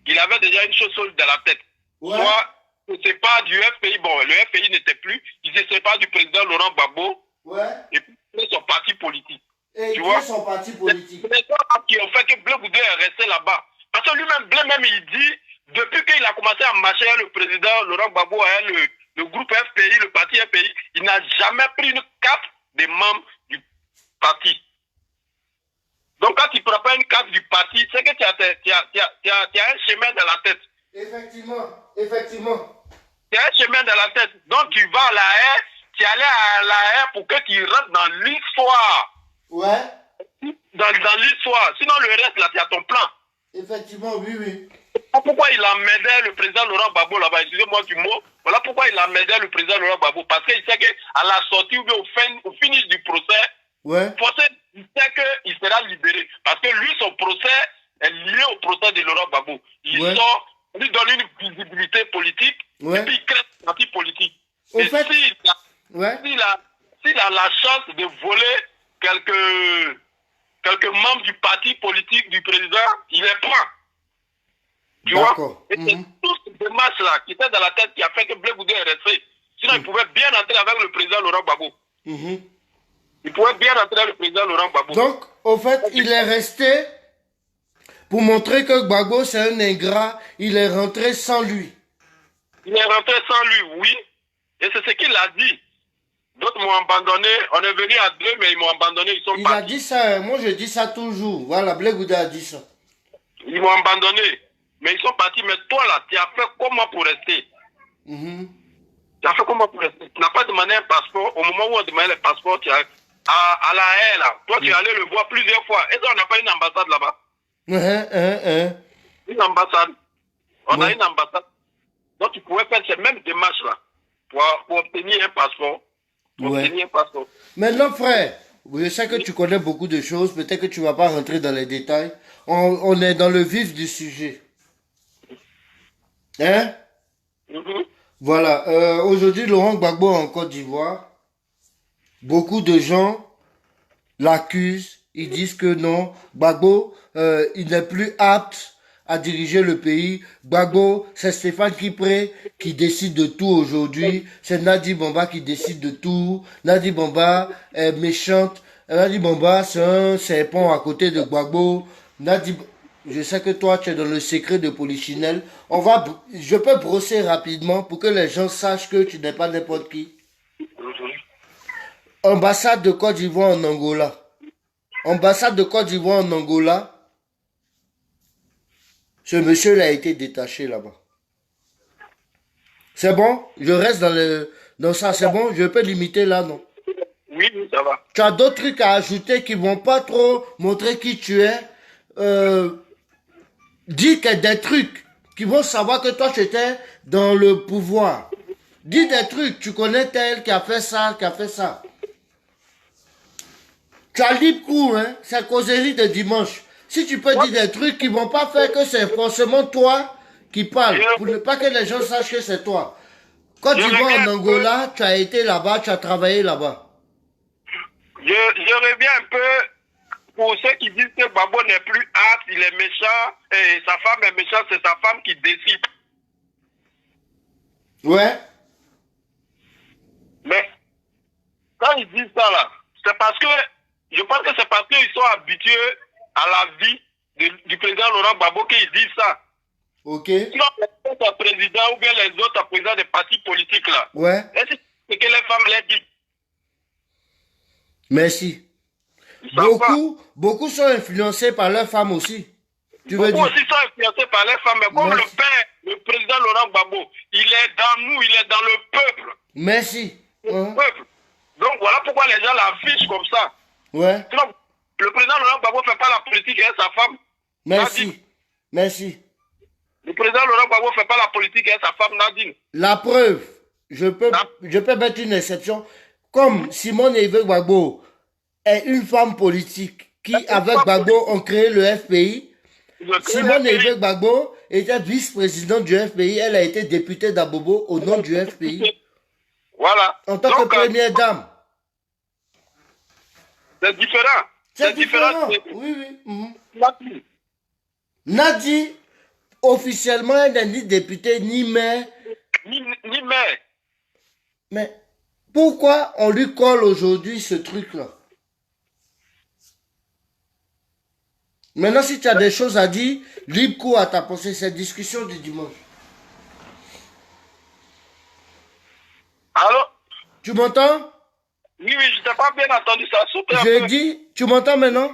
il avait déjà une chose dans la tête. Ouais. Soit il se sépare du FPI, bon, le FPI n'était plus, il se sépare du président Laurent Gbagbo, Ouais. et puis son parti politique. Et tu vois, son parti politique. c'est ça qui ont fait que Blé Goudé est resté là-bas. Parce que lui-même, Blé même, il dit, depuis depuis qu'il a commencé à marcher avec le président Laurent Gbagbo, avec le groupe FPI, le parti FPI, il n'a jamais pris une carte des membres du parti. Donc quand tu ne prends pas une carte du parti, c'est que tu as un chemin dans la tête. Effectivement, effectivement. Tu as un chemin dans la tête. Donc tu vas à la haie, tu es allé à la haie pour que tu rentres dans l'histoire. Ouais. Dans l'histoire. Sinon le reste là, tu as ton plan. Effectivement, oui, oui. Pourquoi il emmènait le président Laurent Gbagbo là-bas, excusez-moi du mot, voilà pourquoi il emmènait le président Laurent Gbagbo, parce qu'il sait qu'à la sortie ou bien au finish du procès, Ouais. il sait qu'il sera libéré, parce que lui, son procès est lié au procès de Laurent Gbagbo. Il Ouais. sort, on lui donne une visibilité politique, Ouais. et puis il crée un parti politique. Au Et fait- Ouais. s'il a la chance de voler quelques membres du parti politique du président, il les prend. Tu vois? D'accord. Et c'est tout ce démarche-là qui était dans la tête qui a fait que Blé Goudé est resté. Sinon, il pouvait bien entrer avec le président Laurent Gbagbo. Mhm. Il pouvait bien entrer avec le président Laurent Gbagbo. Donc, au fait, il est resté pour montrer que Gbagbo, c'est un ingrat. Il est rentré sans lui. Il est rentré sans lui, oui. Et c'est ce qu'il a dit. D'autres m'ont abandonné. On est venu à deux, mais ils m'ont abandonné. Ils sont Il a partis. dit ça, hein. Moi je dis ça toujours. Voilà, Blé Goudé a dit ça. Ils m'ont abandonné. Mais ils sont partis. Mais toi, là, tu as fait comment pour rester? Mhm. Tu as fait comment pour rester? Tu n'as pas demandé un passeport. Au moment où on demandait le passeport, tu as, à la haie, là. Toi, tu es allé le voir plusieurs fois. Est-ce qu'on n'a pas une ambassade là-bas? Une ambassade. On a Ouais. une ambassade. Donc, tu pouvais faire ces mêmes démarches-là pour obtenir un passeport. Pour Ouais. obtenir un passeport. Maintenant, frère, je sais que tu connais beaucoup de choses. Peut-être que tu vas pas rentrer dans les détails. On est dans le vif du sujet. Hein? Mhm. Voilà. Aujourd'hui, Laurent Gbagbo en Côte d'Ivoire. Beaucoup de gens l'accusent. Ils disent que non, Gbagbo, il n'est plus apte à diriger le pays. Gbagbo, c'est Stéphane Kipré qui décide de tout aujourd'hui. C'est Nadi Bamba qui décide de tout. Nadi Bamba est méchante. Nadi Bamba, c'est un serpent à côté de Gbagbo. Je sais que toi, tu es dans le secret de Polichinelle. Je peux brosser rapidement pour que les gens sachent que tu n'es pas n'importe qui. Mhm. Ambassade de Côte d'Ivoire en Angola. Ambassade de Côte d'Ivoire en Angola. Ce monsieur a été détaché là-bas. C'est bon? Je reste dans ça. C'est bon? Je peux limiter là, non? Oui, oui, ça va. Tu as d'autres trucs à ajouter qui vont pas trop montrer qui tu es. Dis que des trucs qui vont savoir que toi, tu étais dans le pouvoir. Dis des trucs. Tu connais tel qui a fait ça, qui a fait ça. Tu as libre cours, hein? C'est causerie de dimanche. Si tu peux dire des trucs qui vont pas faire que c'est forcément toi qui parles, pour ne pas que les gens sachent que c'est toi. Quand tu vas en Angola, tu as été là-bas, tu as travaillé là-bas. Je reviens un peu pour ceux qui disent que Gbagbo n'est plus apte, il est méchant, et sa femme est méchante, c'est sa femme qui décide. Ouais. Mais quand ils disent ça là, c'est parce que, je pense que c'est parce qu'ils sont habitués à la vie du président Laurent Gbagbo qu'ils disent ça. Ok. Sinon, les autres présidents ou bien les autres présidents des partis politiques là, Ouais. est-ce que les femmes les disent? Merci. Ils savent pas. Beaucoup sont influencés par leurs femmes aussi. Tu veux Beaucoup dire? aussi sont influencés par les femmes, mais comme Merci. le père, le président Laurent Gbagbo, il est dans nous, il est dans le peuple. Merci. Le Hein? peuple. Donc voilà pourquoi les gens l'affichent comme ça. Ouais. Sinon, le président Laurent Gbagbo ne fait pas la politique et sa femme. Merci. Nadine. Merci. Le président Laurent Gbagbo ne fait pas la politique et sa femme Nadine. La preuve, je peux mettre une exception. Comme Simone Eve Gbagbo est une femme politique qui, avec Gbagbo, ont créé le FPI. Simone Eve Gbagbo était vice-présidente du FPI. Elle a été députée d'Abobo au nom du FPI. Voilà. En tant Donc, que première dame. c'est différent. C'est différent. C'est- Oui, oui. Mhm. Nadine. Nadi, officiellement, elle n'est ni députée ni maire. Ni mère. Mais pourquoi on lui colle aujourd'hui ce truc-là? Maintenant, si tu as des choses à dire, libre cours à ta pensée. Cette discussion du dimanche. Tu m'entends? Oui, je t'ai pas bien entendu ça. Je dis, tu m'entends maintenant?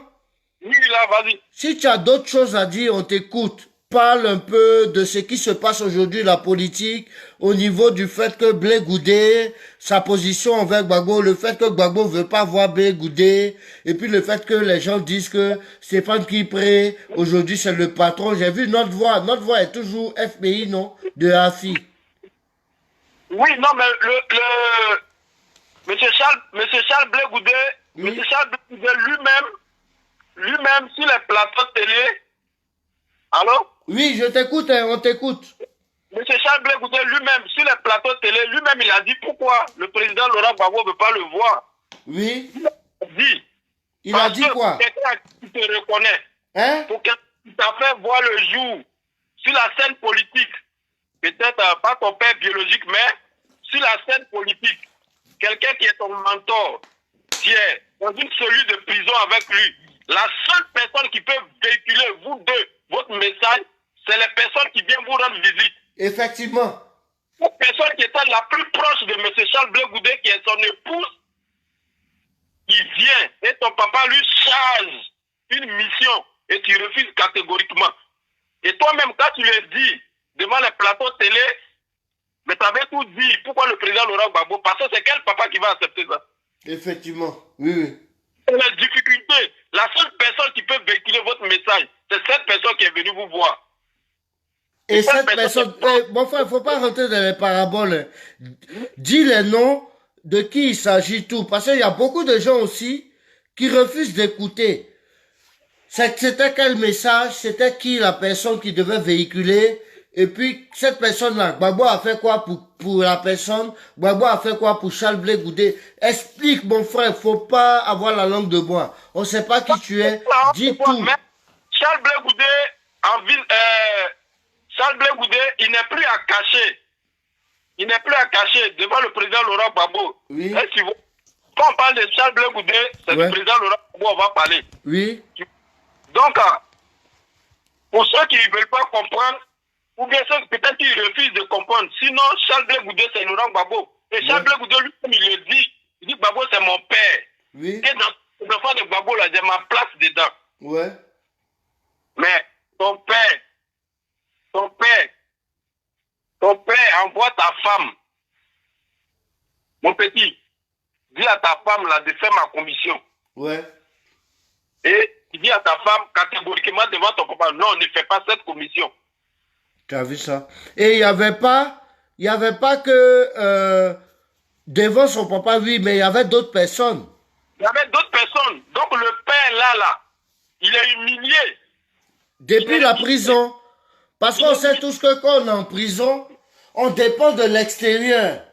Oui, là, vas-y. Si tu as d'autres choses à dire, on t'écoute. Parle un peu de ce qui se passe aujourd'hui, la politique, au niveau du fait que Blé Goudé, sa position envers Gbagbo, le fait que Gbagbo veut pas voir Blé Goudé, et puis le fait que les gens disent que Stéphane Kipré, aujourd'hui c'est le patron. J'ai vu notre voix est toujours FPI, non? De AFI. Oui, non, mais Monsieur Charles Blé Goudé, Oui. Monsieur Charles Blé Goudé lui-même, sur les plateaux de télé, allô? Oui, je t'écoute, hein, on t'écoute. Monsieur Charles Blé Goudé lui-même, sur les plateaux de télé, lui-même, il a dit pourquoi le président Laurent Gbagbo ne veut pas le voir. Oui. Il a dit. Il a dit quoi? Pour quelqu'un qui te reconnaît, Hein? pour quelqu'un qui t'a fait voir le jour sur la scène politique, peut-être pas ton père biologique, mais sur la scène politique, quelqu'un qui est ton mentor, qui est dans une cellule de prison avec lui, la seule personne qui peut véhiculer, vous deux, votre message, c'est les personnes qui viennent vous rendre visite. Effectivement. La personne qui était la plus proche de M. Charles Blé Goudé, qui est son épouse, il vient et ton papa lui charge une mission et tu refuses catégoriquement. Et toi-même, quand tu le dis devant les plateaux télé, mais tu avais tout dit. Pourquoi le président Laurent Gbagbo? Parce que c'est quel papa qui va accepter ça? Effectivement. Oui, oui. La difficulté, la seule personne qui peut véhiculer votre message, c'est cette personne qui est venue vous voir. Et cette personne, mon frère, il ne faut pas rentrer dans les paraboles. Dis les noms de qui il s'agit tout. Parce qu'il y a beaucoup de gens aussi qui refusent d'écouter. C'était quel message? C'était qui la personne qui devait véhiculer? Et puis, cette personne-là, Gbagbo a fait quoi pour la personne? Gbagbo a fait quoi pour Charles Blé Goudé? Explique, mon frère, faut pas avoir la langue de bois. On sait pas qui tu es. Dis tout. Mais Charles Blé Goudé, Charles Blé Goudé, il n'est plus à cacher. Il n'est plus à cacher devant le président Laurent Gbagbo. Oui. Et si vous, quand on parle de Charles Blé Goudé, c'est Ouais. du président Laurent Gbagbo, on va parler. Oui. Donc, pour ceux qui ne veulent pas comprendre, ou bien ceux peut-être qui refusent de comprendre, sinon Charles Blé Goudé, c'est Laurent Gbagbo. Et Charles Blé Goudé, lui-même, il le dit. Il dit Gbagbo, c'est mon père. Oui. Et dans le enfant de Gbagbo, là, j'ai ma place dedans. Ouais. Mais ton père envoie ta femme. Mon petit, dis à ta femme là de faire ma commission. Ouais. Et il dit à ta femme catégoriquement devant ton papa, non, ne fais pas cette commission. Tu as vu ça? Et il y avait pas que devant son papa, oui, mais il y avait d'autres personnes. Il y avait d'autres personnes. Donc le père là, il est humilié. Depuis la prison. Parce qu'on sait tous que quand on est en prison, on dépend de l'extérieur.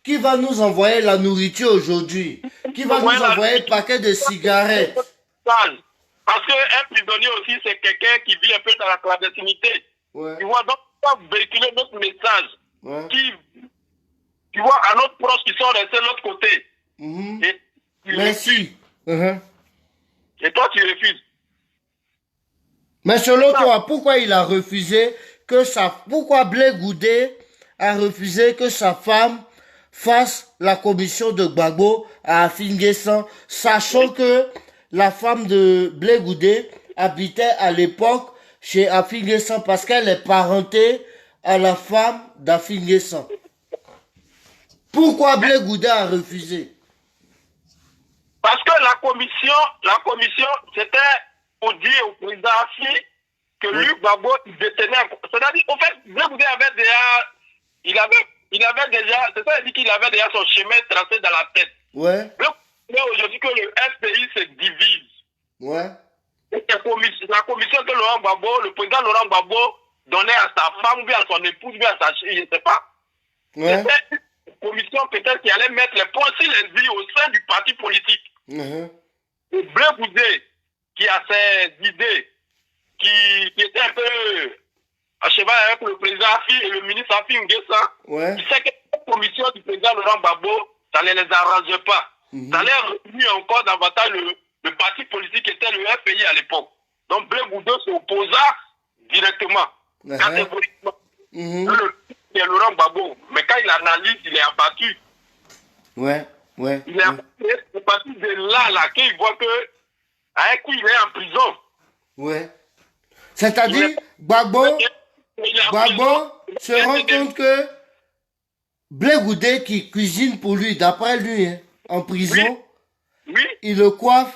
Qui va nous envoyer la nourriture aujourd'hui? Qui va nous envoyer un paquet de cigarettes? Parce qu'un prisonnier aussi, c'est quelqu'un qui vit un peu dans la clandestinité. Ouais. Tu vois, donc, on va véhiculer notre message. Ouais. Qui, tu vois, à notre proche qui sont restés de l'autre côté. Mhm. Et tu Merci. refuses. Et toi, tu refuses. Mais selon toi, pourquoi il a refusé pourquoi Blé Goudé a refusé que sa femme fasse la commission de Gbagbo à Afinguessan, sachant que la femme de Blé Goudé habitait à l'époque chez Afinguessan parce qu'elle est parentée à la femme d'Afinguessan. Pourquoi Blé Goudé a refusé? Parce que la commission, c'était pour dire au président Afi que lui, Gbagbo, il détenait. C'est-à-dire, en fait, Blé Goudé avait déjà, c'est ça, il dit qu'il avait déjà son chemin tracé dans la tête. Ouais. Mais aujourd'hui que le FPI se divise. Ouais. Et la commission que Laurent Gbagbo, le président Laurent Gbagbo donnait à sa femme, ou bien à son épouse, ou bien à sa chérie, je ne sais pas. Ouais. C'était une commission peut-être qui allait mettre les points sur les i au sein du parti politique. Mhm. Et Blé Goudé, qui a ses idées, qui était un peu à cheval avec le président Afi et le ministre Afi Nguessan, Ouais. il sait que la commission du président Laurent Gbagbo, ça ne les arrangeait pas. Ça allait retenir encore davantage le parti politique qui était le FPI à l'époque. Donc Blé Goudé s'opposa directement, catégoriquement. Mhm. Le Laurent Gbagbo, mais quand il analyse, il est abattu. Ouais, ouais. Il est à partir de là qu'il voit que, à un coup, il est en prison. Ouais. C'est-à-dire, Gbagbo se rend compte que Blé Goudé qui cuisine pour lui, d'après lui, hein, en prison, Oui. il le coiffe,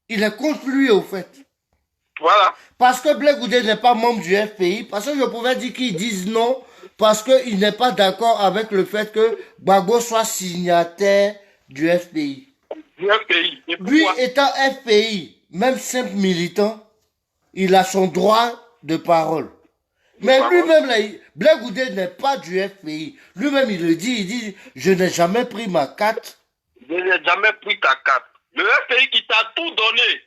il est contre lui au fait. Voilà. Parce que Blé Goudé n'est pas membre du FPI, parce que je pouvais dire qu'ils disent non, parce qu'il n'est pas d'accord avec le fait que Gbagbo soit signataire du FPI. Du FPI. Lui étant FPI, même simple militant, il a son droit de parole. Mais lui-même, Blé Goudé n'est pas du FPI. Lui-même, il le dit, il dit, je n'ai jamais pris ma carte. Je n'ai jamais pris ta carte. Le FPI qui t'a tout donné.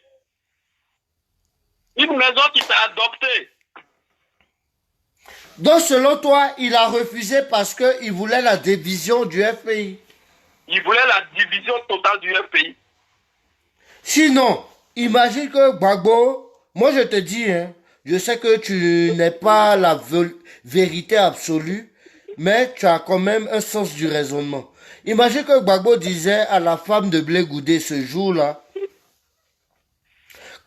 Une maison qui t'a adopté. Donc, selon toi, il a refusé parce qu'il voulait la division du FPI. Il voulait la division totale du FPI. Sinon, imagine que Gbagbo, moi je te dis, hein, je sais que tu n'es pas la vérité absolue, mais tu as quand même un sens du raisonnement. Imagine que Gbagbo disait à la femme de Blé Goudé ce jour-là,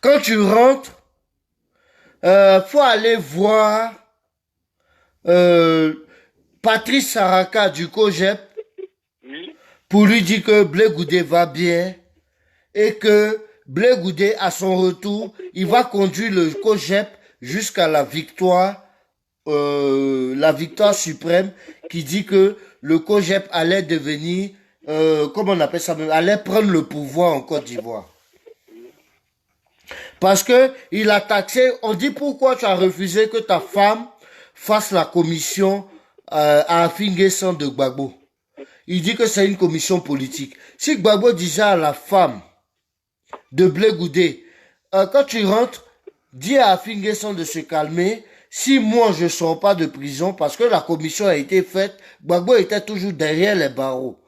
quand tu rentres, faut aller voir Patrice Saraka du COGEP pour lui dire que Blé Goudé va bien et que Blé Goudé, à son retour, il va conduire le COGEP jusqu'à la victoire suprême qui dit que le COGEP allait devenir, comment on appelle ça, allait prendre le pouvoir en Côte d'Ivoire. Parce que il a taxé, on dit pourquoi tu as refusé que ta femme fasse la commission à Afinguessan de Gbagbo. Il dit que c'est une commission politique. Si Gbagbo disait à la femme de Blé Goudé, quand tu rentres, dis à Afinguessan de se calmer. Si moi je sors pas de prison, parce que la commission a été faite, Gbagbo était toujours derrière les barreaux.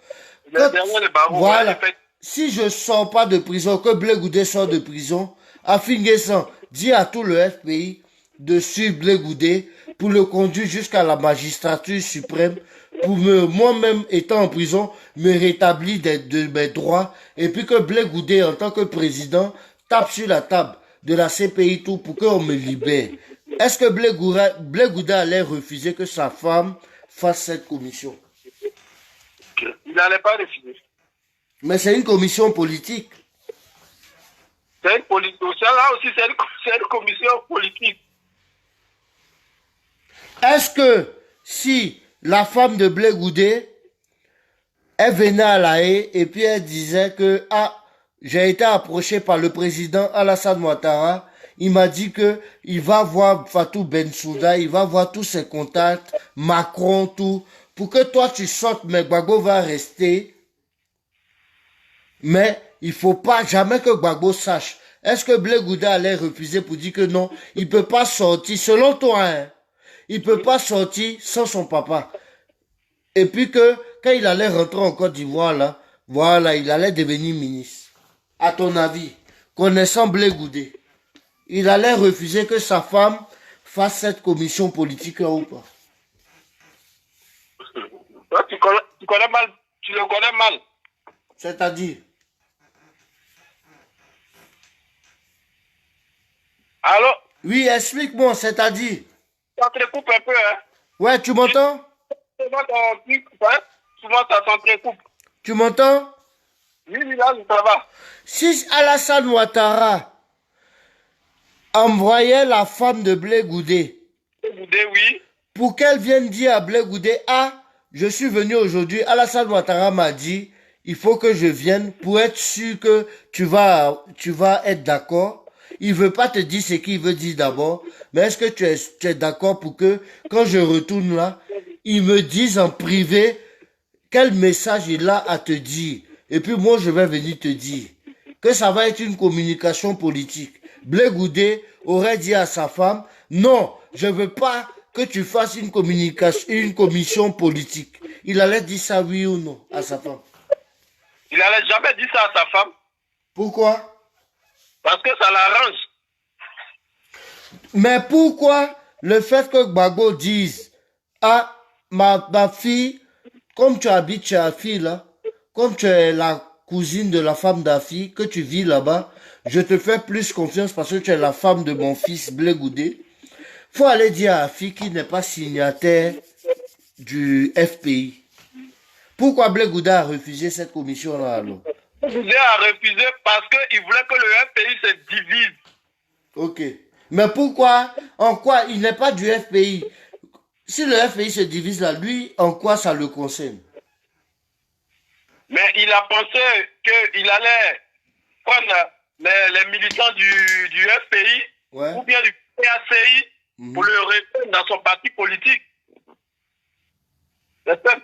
Derrière les barreaux, voilà. Si je sors pas de prison, que Blé Goudé sort de prison, Afinguessan dit à tout le FPI de suivre Blé Goudé pour le conduire jusqu'à la magistrature suprême, pour moi-même étant en prison, me rétablir de mes droits, et puis que Blé Goudé, en tant que président, tape sur la table de la CPI tout pour qu'on me libère. Est-ce que Blé Goudé allait refuser que sa femme fasse cette commission? Il n'allait pas refuser. Mais c'est une commission politique. C'est une politique. Là aussi, c'est une commission politique. Est-ce que si la femme de Blé Goudé, elle venait à La Haye et puis elle disait que j'ai été approché par le président Alassane Ouattara, il m'a dit que il va voir Fatou Bensouda, il va voir tous ses contacts, Macron, tout, pour que toi tu sortes, mais Gbagbo va rester. Mais il faut pas jamais que Gbagbo sache. Est-ce que Blé Goudé allait refuser pour dire que non, il peut pas sortir, selon toi, hein, il peut pas sortir sans son papa. Et puis que, quand il allait rentrer en Côte d'Ivoire, là, voilà, il allait devenir ministre. À ton avis, connaissant Blé Goudé, il allait refuser que sa femme fasse cette commission politique là ou pas? Toi, tu connais mal. Tu le connais mal. C'est-à-dire? Allô? Oui, explique-moi, c'est-à-dire? Ça te coupe un peu, hein? Ouais, tu m'entends? Souvent, ça s'entrecoupe. Tu m'entends? Oui, là, ça va. Si Alassane Ouattara envoyait la femme de Blé Goudé, Oui. pour qu'elle vienne dire à Blé Goudé, je suis venu aujourd'hui, Alassane Ouattara m'a dit, il faut que je vienne pour être sûr que tu vas être d'accord. Il veut pas te dire ce qu'il veut dire d'abord, mais est-ce que tu es d'accord pour que, quand je retourne là, il me dise en privé quel message il a à te dire. Et puis moi, je vais venir te dire que ça va être une communication politique. Blé Goudé aurait dit à sa femme, non, je veux pas que tu fasses une commission politique. Il allait dire ça oui ou non à sa femme? Il n'allait jamais dire ça à sa femme. Pourquoi? Parce que ça l'arrange. Mais pourquoi le fait que Gbagbo dise, ma fille, comme tu habites chez la fille là, comme tu es la cousine de la femme d'Afi, que tu vis là-bas, je te fais plus confiance parce que tu es la femme de mon fils Blé Goudé. Faut aller dire à Afi qu'il n'est pas signataire du FPI. Pourquoi Blé Goudé a refusé cette commission-là alors? Blé Goudé a refusé parce qu'il voulait que le FPI se divise. Ok. Mais pourquoi? En quoi? Il n'est pas du FPI. Si le FPI se divise là, lui, en quoi ça le concerne? Mais il a pensé qu'il allait prendre les militants du FPI ou bien du PACI pour le rester dans son parti politique. C'est ça.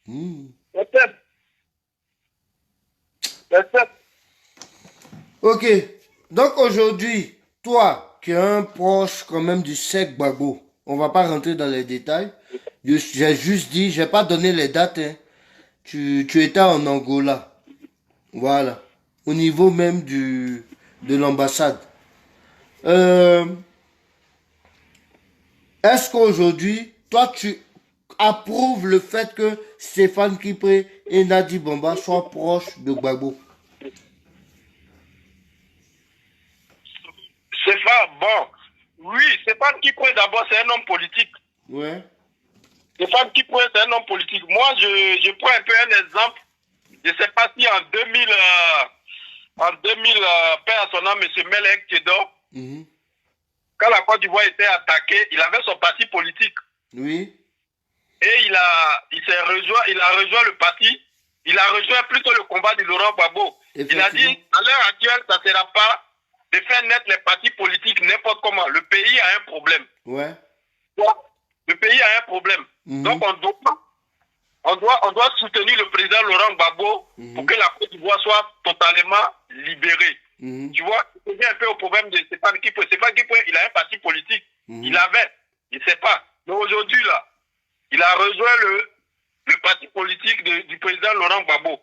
C'est ça. C'est ça. Ok. Donc aujourd'hui, toi, qui es un proche quand même du sec Gbagbo, on va pas rentrer dans les détails. J'ai juste dit, j'ai pas donné les dates. Hein. Tu étais en Angola. Voilà. Au niveau même de l'ambassade. Est-ce qu'aujourd'hui, toi, tu approuves le fait que Stéphane Kipré et Nadi Bamba soient proches de Gbagbo? Bon, oui, Stéphane Kipré d'abord, c'est un homme politique. Ouais. Stéphane Kipré, c'est un homme politique. Moi, je prends un peu un exemple. Je ne sais pas si en 2000, paix à son nom, M. Melek Tchédor, quand la Côte d'Ivoire était attaquée, il avait son parti politique. Oui. Et il a rejoint le parti. Il a rejoint plutôt le combat de Laurent Gbagbo. Il a dit, à l'heure actuelle, ça ne sera pas de faire naître les partis politiques n'importe comment. Le pays a un problème. Ouais. Le pays a un problème. Donc on doit soutenir le président Laurent Gbagbo pour que la Côte d'Ivoire soit totalement libérée. Tu vois, c'est un peu au problème de Stéphane Kipré. Stéphane Kipré, il a un parti politique. Il avait, il ne sait pas. Mais aujourd'hui, là, il a rejoint le parti politique du président Laurent Gbagbo.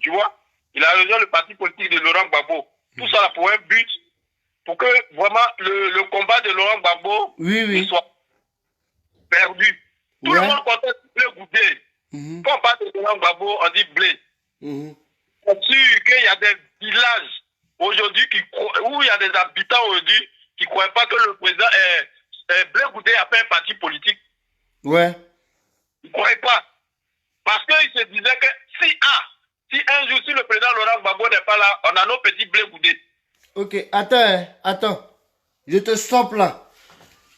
Tu vois, il a rejoint le parti politique de Laurent Gbagbo. Tout ça là pour un but, pour que vraiment le combat de Laurent Gbagbo soit perdu. Tout le monde conteste Blé Goudé. Quand on parle de Laurent Gbagbo, on dit Blé. C'est sûr qu'il y a des villages aujourd'hui où il y a des habitants aujourd'hui qui ne croient pas que le président Blé Goudé a fait un parti politique. Ouais. Ils ne croyaient pas. Parce qu'ils se disaient que si un jour, si le président Laurent Gbagbo n'est pas là, on a nos petits Blé Goudé. Ok, attends. Je te stoppe là.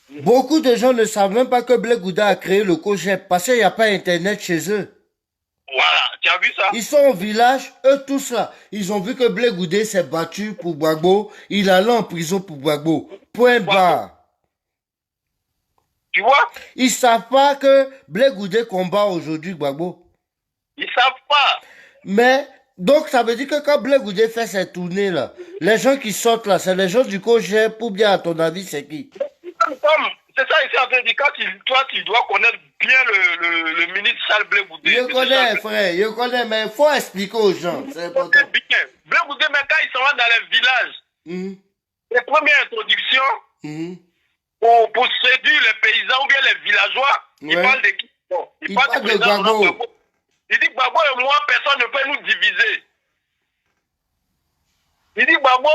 Beaucoup de gens ne savent même pas que Blé Goudé a créé le COGEP parce qu'il n'y a pas Internet chez eux. Voilà, tu as vu ça? Ils sont au village, eux tous là. Ils ont vu que Blé Goudé s'est battu pour Gbagbo. Il allait en prison pour Gbagbo. Point barre. Tu vois? Ils savent pas que Blé Goudé combat aujourd'hui Gbagbo. Ils savent pas. Mais, donc ça veut dire que quand Blé Goudé fait ses tournées là, les gens qui sortent là, c'est les gens du COGEP ou bien à ton avis c'est qui? C'est ça ici en train de dire, toi tu dois connaître bien le ministre Charles Blé Goudé. Je connais frère, je connais, mais il faut expliquer aux gens, c'est important. Blé Goudé, mais quand ils sont dans les villages, les premières introductions, pour séduire les paysans ou bien les villageois, ils parlent de qui? Ils parlent de Gbagbo. Il dit Gbagbo et moi, personne ne peut nous diviser. Il dit Gbagbo,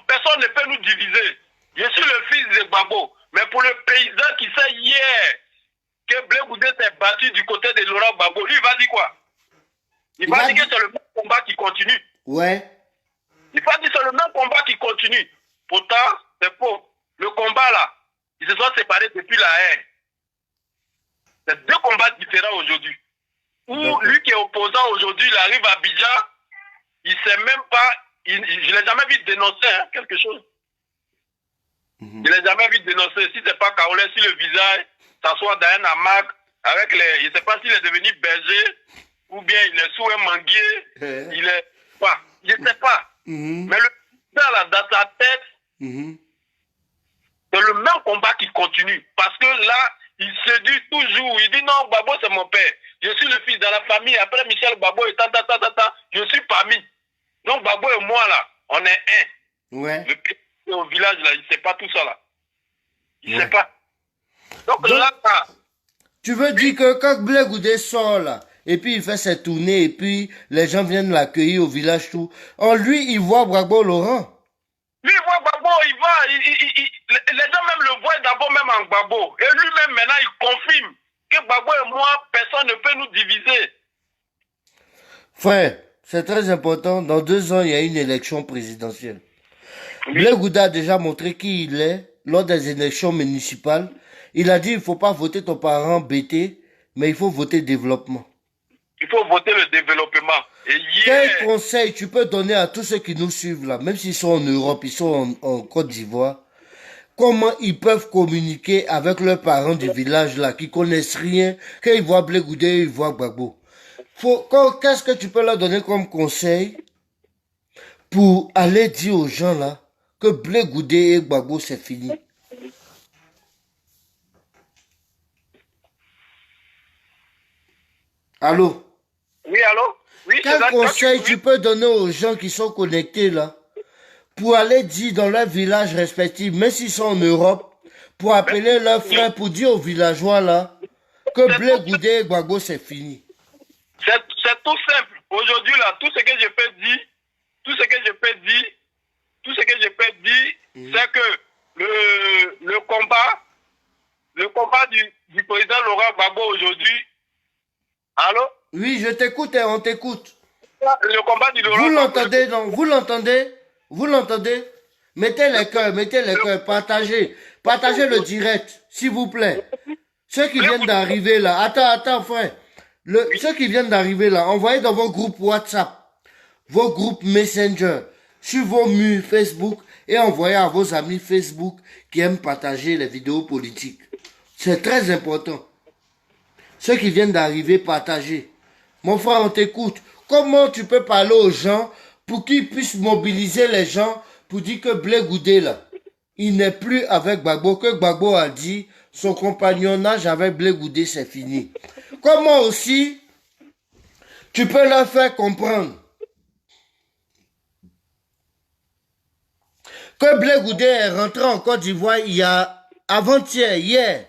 personne ne peut nous diviser. Je suis le fils de Gbagbo. Mais pour le paysan qui sait hier que Blé Goudé s'est battu du côté de Laurent Gbagbo, lui il va dire quoi? Il va dire que c'est le même combat qui continue. Ouais. Il va dire que c'est le même combat qui continue. Pourtant, c'est faux. Le combat là, ils se sont séparés depuis la haine. C'est deux combats différents aujourd'hui. Où lui qui est opposant aujourd'hui, il arrive à Abidjan, il ne sait même pas, je ne l'ai jamais vu dénoncer quelque chose. Je ne l'ai jamais vu dénoncer. Si ce n'est pas Kaolé, si le visage s'assoit dans un hamac, avec les, je ne sais pas s'il est devenu berger, ou bien il est sous un manguier, il est pas. Je ne sais pas. Mais le visage là, dans sa tête, c'est le même combat qui continue. Parce que là, il se dit toujours, il dit non, Gbagbo c'est mon père. Je suis le fils de la famille. Après Michel Gbagbo et je suis parmi. Donc Gbagbo et moi là, on est un. Ouais. Au village là, il ne sait pas tout ça là. Il ne sait pas. Donc là, tu veux dire que quand Blé Goudé sort là, et puis il fait ses tournées, et puis les gens viennent l'accueillir au village tout. En lui, il voit Gbagbo Laurent. Lui, il voit Gbagbo, il va, les gens même le voient d'abord même en Gbagbo. Et lui-même, maintenant, il confirme que Gbagbo et moi, personne ne peut nous diviser. Frère, c'est très important. Dans 2 ans, il y a une élection présidentielle. Blé Gouda a déjà montré qui il est lors des élections municipales. Il a dit il ne faut pas voter ton parent BT, mais il faut voter développement. Il faut voter le développement. Et Quel conseil tu peux donner à tous ceux qui nous suivent là, même s'ils sont en Europe, ils sont en Côte d'Ivoire, comment ils peuvent communiquer avec leurs parents du village là, qui connaissent rien, quand ils voient Blé Gouda, ils voient Gbagbo. Qu'est-ce que tu peux leur donner comme conseil pour aller dire aux gens là que Blé Gouda et Gbagbo c'est fini? Allô? Oui, allô? Oui, quel conseil tu peux donner aux gens qui sont connectés là pour aller dire dans leur village respectif, même s'ils sont en Europe, pour appeler leurs frères, pour dire aux villageois là que Blé Gouda et Gbagbo c'est fini? C'est tout simple. Aujourd'hui là, tout ce que je peux dire, c'est que le combat du président Laurent Gbagbo aujourd'hui. Allô? Oui, je t'écoute et on t'écoute. Le combat du Laurent Vous l'entendez, non? Vous l'entendez? Vous l'entendez? Mettez les cœurs, partagez le direct, s'il vous plaît. Ceux qui viennent d'arriver là, attends frère. Ceux qui viennent d'arriver là, envoyez dans vos groupes WhatsApp, vos groupes Messenger, sur vos murs Facebook et envoyez à vos amis Facebook qui aiment partager les vidéos politiques. C'est très important. Ceux qui viennent d'arriver, partagez. Mon frère, on t'écoute. Comment tu peux parler aux gens pour qu'ils puissent mobiliser les gens pour dire que Blé Gouda là, il n'est plus avec Gbagbo, que Gbagbo a dit son compagnonnage avec Blé Gouda c'est fini. Comment aussi tu peux leur faire comprendre que Blé Gouda est rentré en Côte d'Ivoire il y a avant-hier, hier,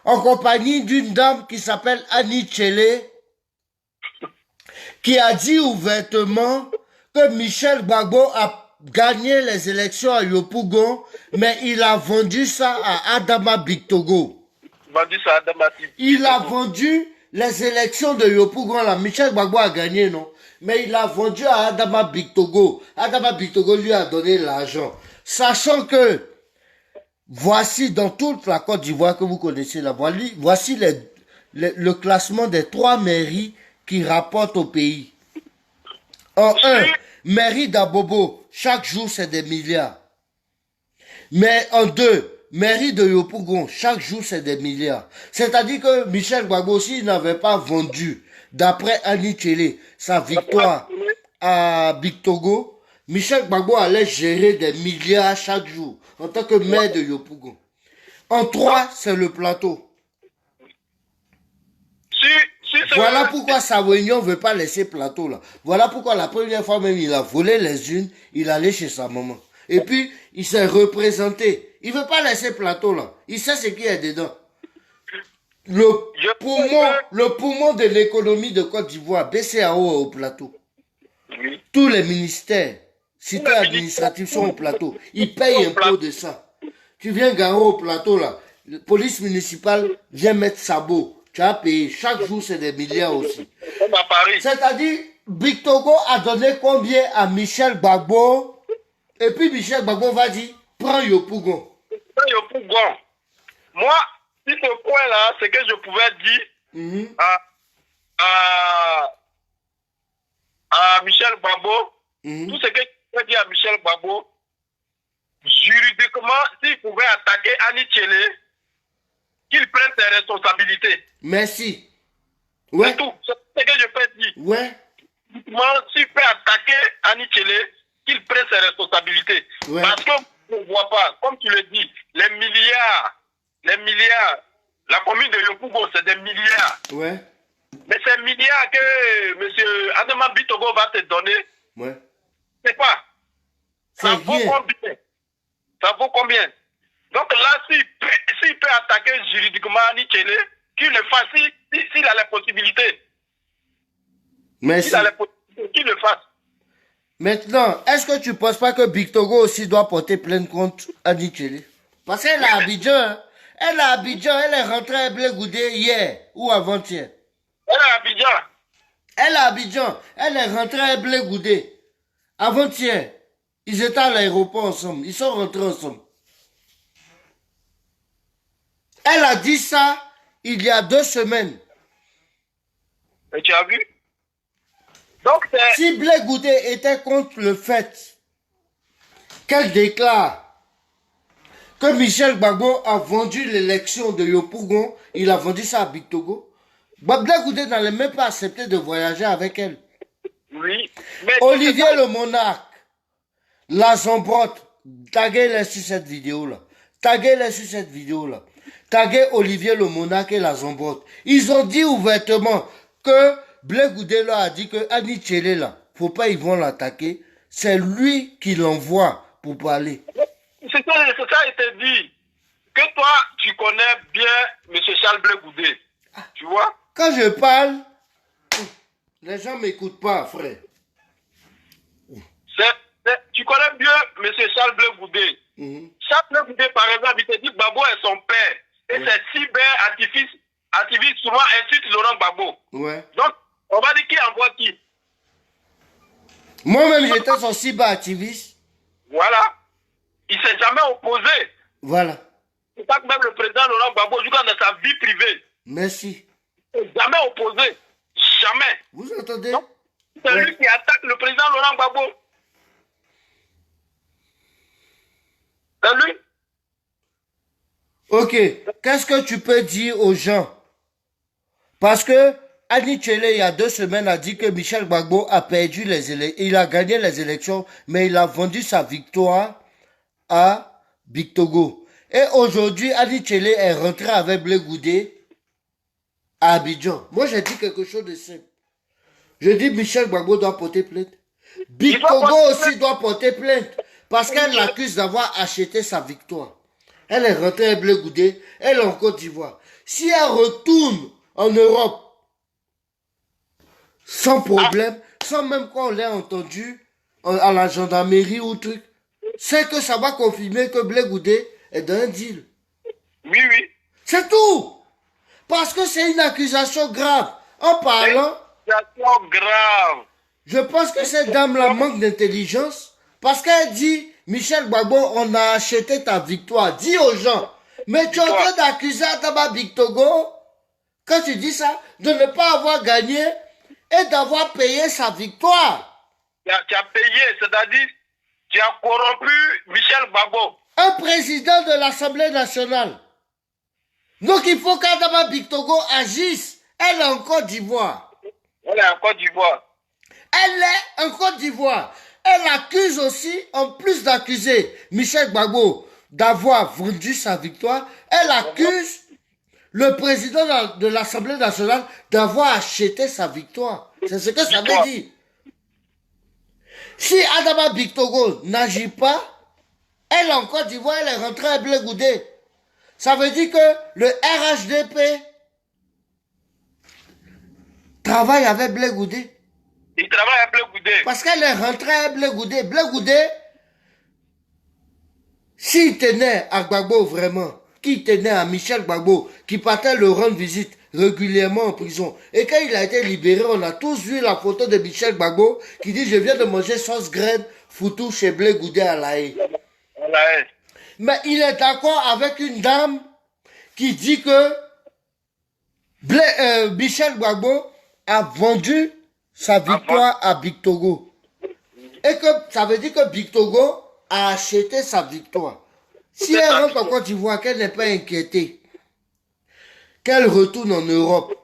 en compagnie d'une dame qui s'appelle Annie Tchélé, qui a dit ouvertement que Michel Gbagbo a gagné les élections à Yopougon, mais il a vendu ça à Adama Bictogo. Il a vendu les élections de Yopougon, là. Michel Gbagbo a gagné, non? Mais il a vendu à Adama Bictogo. Adama Bictogo lui a donné l'argent. Sachant que, voici dans toute la Côte d'Ivoire que vous connaissez là, voici le classement des 3 mairies qui rapportent au pays. En 1, mairie d'Abobo, chaque jour c'est des milliards. Mais en 2, mairie de Yopougon, chaque jour c'est des milliards. C'est-à-dire que Michel Gbagbo, s'il n'avait pas vendu, d'après Annie Tchélé, sa victoire à Bictogo, Michel Gbagbo allait gérer des milliards chaque jour en tant que maire de Yopougon. En 3, c'est le plateau. Voilà pourquoi Savoignon ne veut pas laisser plateau là. Voilà pourquoi la première fois même il a volé les unes, il allait chez sa maman. Et puis il s'est représenté. Il ne veut pas laisser plateau là. Il sait ce qu'il y a dedans. Le poumon de l'économie de Côte d'Ivoire, BCAO est au plateau. Tous les ministères, cités administratifs sont au plateau. Ils payent un peu de ça. Tu viens garer au plateau là. La police municipale vient mettre sabot. Tu as payé. Chaque jour, c'est des milliards aussi. C'est-à-dire, Bictogo a donné combien à Michel Gbagbo? Et puis Michel Gbagbo va dire, prends Yopougon. Prends Yopougon. Moi, si ce point-là, c'est que je pouvais dire à Michel Gbagbo, tout ce que je pouvais dire à Michel Gbagbo, juridiquement, s'il pouvait attaquer Annie Tchélé, qu'il prenne ses responsabilités. Merci. Ouais. C'est tout. C'est ce que je peux dire. Ouais. S'il peut attaquer Annie Tchélé, qu'il prenne ses responsabilités. Ouais. Parce qu'on ne voit pas, comme tu le dis, les milliards, la commune de Yopougon, c'est des milliards. Ouais. Mais ces milliards que M. Adama Bictogo va te donner, ouais. C'est pas. Ça vaut combien? Ça vaut combien? Donc là, s'il peut attaquer juridiquement Annie Tchélé, qu'il le fasse s'il a les possibilités. Merci. S'il a les possibilités, qu'il le fasse. Maintenant, est-ce que tu ne penses pas que Big Togo aussi doit porter plainte contre Annie Tchele? Parce qu'elle est à Abidjan, hein. Elle est à Abidjan, elle est rentrée à Blé Goudé hier ou avant-hier. Elle est à Abidjan. Elle est à Abidjan, elle est rentrée à Blé Goudé. Avant-hier, ils étaient à l'aéroport ensemble, ils sont rentrés ensemble. Elle a dit ça il y a 2 semaines. Et tu as vu? Donc, c'est... Si Blé Goudé était contre le fait qu'elle déclare que Michel Gbagbo a vendu l'élection de Yopougon, il a vendu ça à Big Togo, Blé Goudé n'allait même pas accepter de voyager avec elle. Oui. Mais Olivier le Monarque, la Zambrotte, taguez-les sur cette vidéo-là. Taguez-les sur cette vidéo-là. Taguez Olivier le Monarque et la Zambrotte. Ils ont dit ouvertement que Blé Goudé leur a dit que Annie Tchele là, faut pas ils vont l'attaquer. C'est lui qui l'envoie pour parler. c'est ça a été dit. Que toi, tu connais bien M. Charles Blé Goudé. Tu vois? Quand je parle, les gens m'écoutent pas, frère. Tu connais bien M. Charles Blé Goudé. Charles Blé Goudé, par exemple, il te dit que Gbagbo est son père. Et c'est cyber-activiste souvent insulte Laurent Gbagbo. Ouais. Donc, on va dire qui envoie qui? Moi-même, j'étais son cyber-activiste. Voilà. Il s'est jamais opposé. Voilà. C'est pas que même le président Laurent Gbagbo, jusqu'à dans sa vie privée. Merci. Il s'est jamais opposé. Jamais. Vous entendez? C'est lui qui attaque le président Laurent Gbagbo. C'est lui. Ok. Qu'est-ce que tu peux dire aux gens? Parce que Annie Tchele, il y a 2 semaines, a dit que Michel Gbagbo a perdu les élections. Il a gagné les élections, mais il a vendu sa victoire à Big Togo. Et aujourd'hui, Annie Tchele est rentrée avec Blé Goudé à Abidjan. Moi, j'ai dit quelque chose de simple. Je dis Michel Gbagbo doit porter plainte. Big Togo aussi doit porter plainte. Parce qu'elle l'accuse d'avoir acheté sa victoire. Elle est rentrée avec Blé Goudé. Elle est en Côte d'Ivoire. Si elle retourne en Europe, sans problème, sans même qu'on l'ait entendu à la gendarmerie ou truc, c'est que ça va confirmer que Blé Goudé est dans un deal. Oui, oui. C'est tout. Parce que c'est une accusation grave. En parlant, C'est grave. je pense que cette dame-là manque d'intelligence parce qu'elle dit, Michel Gbagbo, on a acheté ta victoire. Dis aux gens, mais tu es en train d'accuser Adama Big Togo, quand tu dis ça, de ne pas avoir gagné et d'avoir payé sa victoire. Tu as payé, c'est-à-dire, tu as corrompu Michel Gbagbo. Un président de l'Assemblée nationale. Donc il faut qu'Adama Big Togo agisse. Elle est en Côte d'Ivoire. Elle est en Côte d'Ivoire. Elle est en Côte d'Ivoire. Elle accuse aussi, en plus d'accuser Michel Gbagbo d'avoir vendu sa victoire, elle accuse le président de l'Assemblée nationale d'avoir acheté sa victoire. C'est ce que ça veut dire. Si Adama Big Togo n'agit pas, elle en Côte d'Ivoire, elle est rentrée à Blé Goudé. Ça veut dire que le RHDP travaille avec Blé Goudé. Il travaille à Blé Goudé. Parce qu'elle est rentrée à Blé Goudé. Blé Goudé, s'il tenait à Gbagbo vraiment, qui tenait à Michel Gbagbo, qui partait le rendre visite régulièrement en prison, et quand il a été libéré, on a tous vu la photo de Michel Gbagbo qui dit « Je viens de manger sauce graine foutu chez Blé Goudé à La Haye ». Mais il est d'accord avec une dame qui dit que Michel Gbagbo a vendu sa victoire à Big Togo. Et que ça veut dire que Big Togo a acheté sa victoire. Si elle rentre en Côte d'Ivoire, qu'elle n'est pas inquiétée, qu'elle retourne en Europe.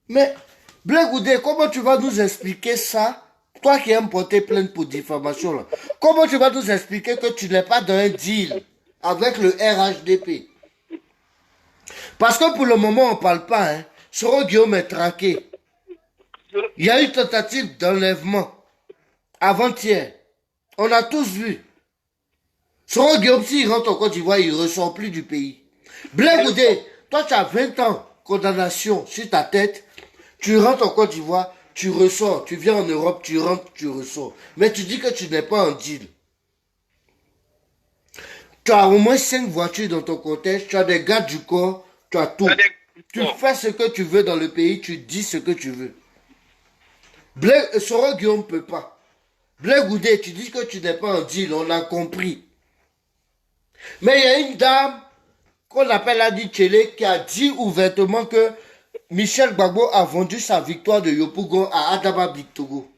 Mais, Blé Goudé, comment tu vas nous expliquer ça? Toi qui aimes porter plainte pour diffamation, là. Comment tu vas nous expliquer que tu n'es pas dans un deal avec le RHDP? Parce que pour le moment, on ne parle pas, hein. Soro Guillaume est traqué. Il y a eu tentative d'enlèvement avant-hier. On a tous vu. Soro Guillaume, s'il rentre en Côte d'Ivoire, il ne ressort plus du pays. Blé Goudé, toi tu as 20 ans. condamnation sur ta tête, tu rentres en Côte d'Ivoire, tu ressors. Tu viens en Europe, tu rentres, tu ressors. Mais tu dis que tu n'es pas en deal. Tu as au moins 5 voitures dans ton cortège, tu as des gardes du corps, tu as tout. Tu fais ce que tu veux dans le pays, tu dis ce que tu veux. Soro Guillaume ne peut pas. Blé Goudé, tu dis que tu n'es pas en deal, on a compris. Mais il y a une dame qu'on appelle Adi Tchele qui a dit ouvertement que Michel Gbagbo a vendu sa victoire de Yopougon à Adama Bictogo.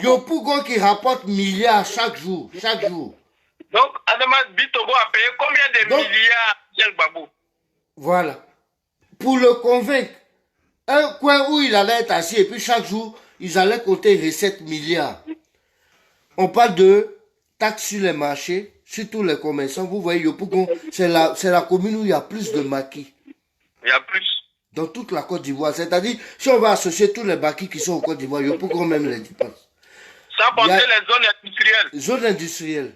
Yopougon qui rapporte milliards chaque jour. Donc, Adama Bictogo a payé combien de milliards à Michel Gbagbo? Voilà. Pour le convaincre, un coin où il allait être assis et puis chaque jour, ils allaient compter les 7 milliards. On parle de taxes sur les marchés, sur tous les commerçants. Vous voyez, Yopougon, c'est la commune où il y a plus de maquis. Il y a plus. Dans toute la Côte d'Ivoire. C'est-à-dire, si on va associer tous les maquis qui sont au Côte d'Ivoire, Yopougon même les dépense. Sans compter les zones industrielles. Zones industrielles.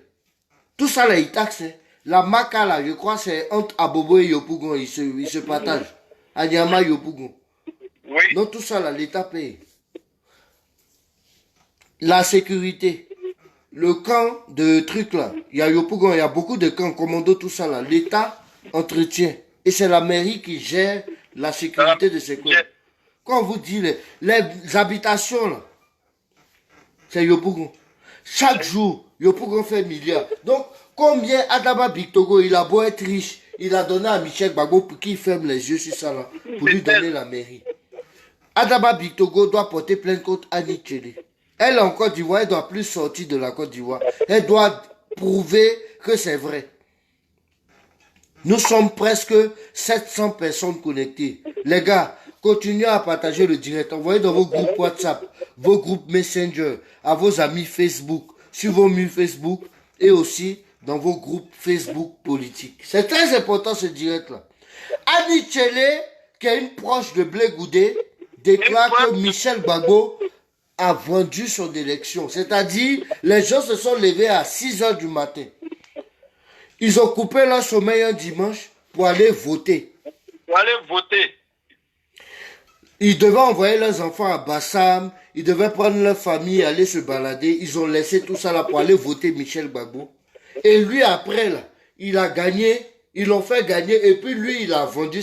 Tout ça, là, ils taxent. Hein. La maca, là, je crois, c'est entre Abobo et Yopougon. Ils se partagent. À Niama, Yopougon. Oui. Donc, tout ça, là, l'État paye. La sécurité. Le camp de trucs, là. Il y a Yopougon, il y a beaucoup de camps, commando, tout ça, là. L'État entretient. Et c'est la mairie qui gère la sécurité de ces camps. Quand on vous dit les habitations, là, c'est Yopougon. Chaque jour, Yopougon fait milliards. Donc, combien Adama Bictogo, il a beau être riche, il a donné à Michel Gbagbo pour qu'il ferme les yeux sur ça, là, pour lui donner la mairie. Adama Bictogo doit porter plainte contre Annie Tchele. Elle, en Côte d'Ivoire, elle ne doit plus sortir de la Côte d'Ivoire. Elle doit prouver que c'est vrai. Nous sommes presque 700 personnes connectées. Les gars, continuez à partager le direct. Envoyez dans vos groupes WhatsApp, vos groupes Messenger, à vos amis Facebook, sur vos murs Facebook et aussi dans vos groupes Facebook politiques. C'est très important ce direct-là. Annie Tchele, qui est une proche de Blé Goudé, déclare que Michel Gbagbo a vendu son élection. C'est-à-dire, les gens se sont levés à 6 h du matin. Ils ont coupé leur sommeil un dimanche pour aller voter. Ils devaient envoyer leurs enfants à Bassam, ils devaient prendre leur famille et aller se balader. Ils ont laissé tout ça là pour aller voter Michel Gbagbo. Et lui, après, là, il a gagné, ils l'ont fait gagner et puis lui, il a vendu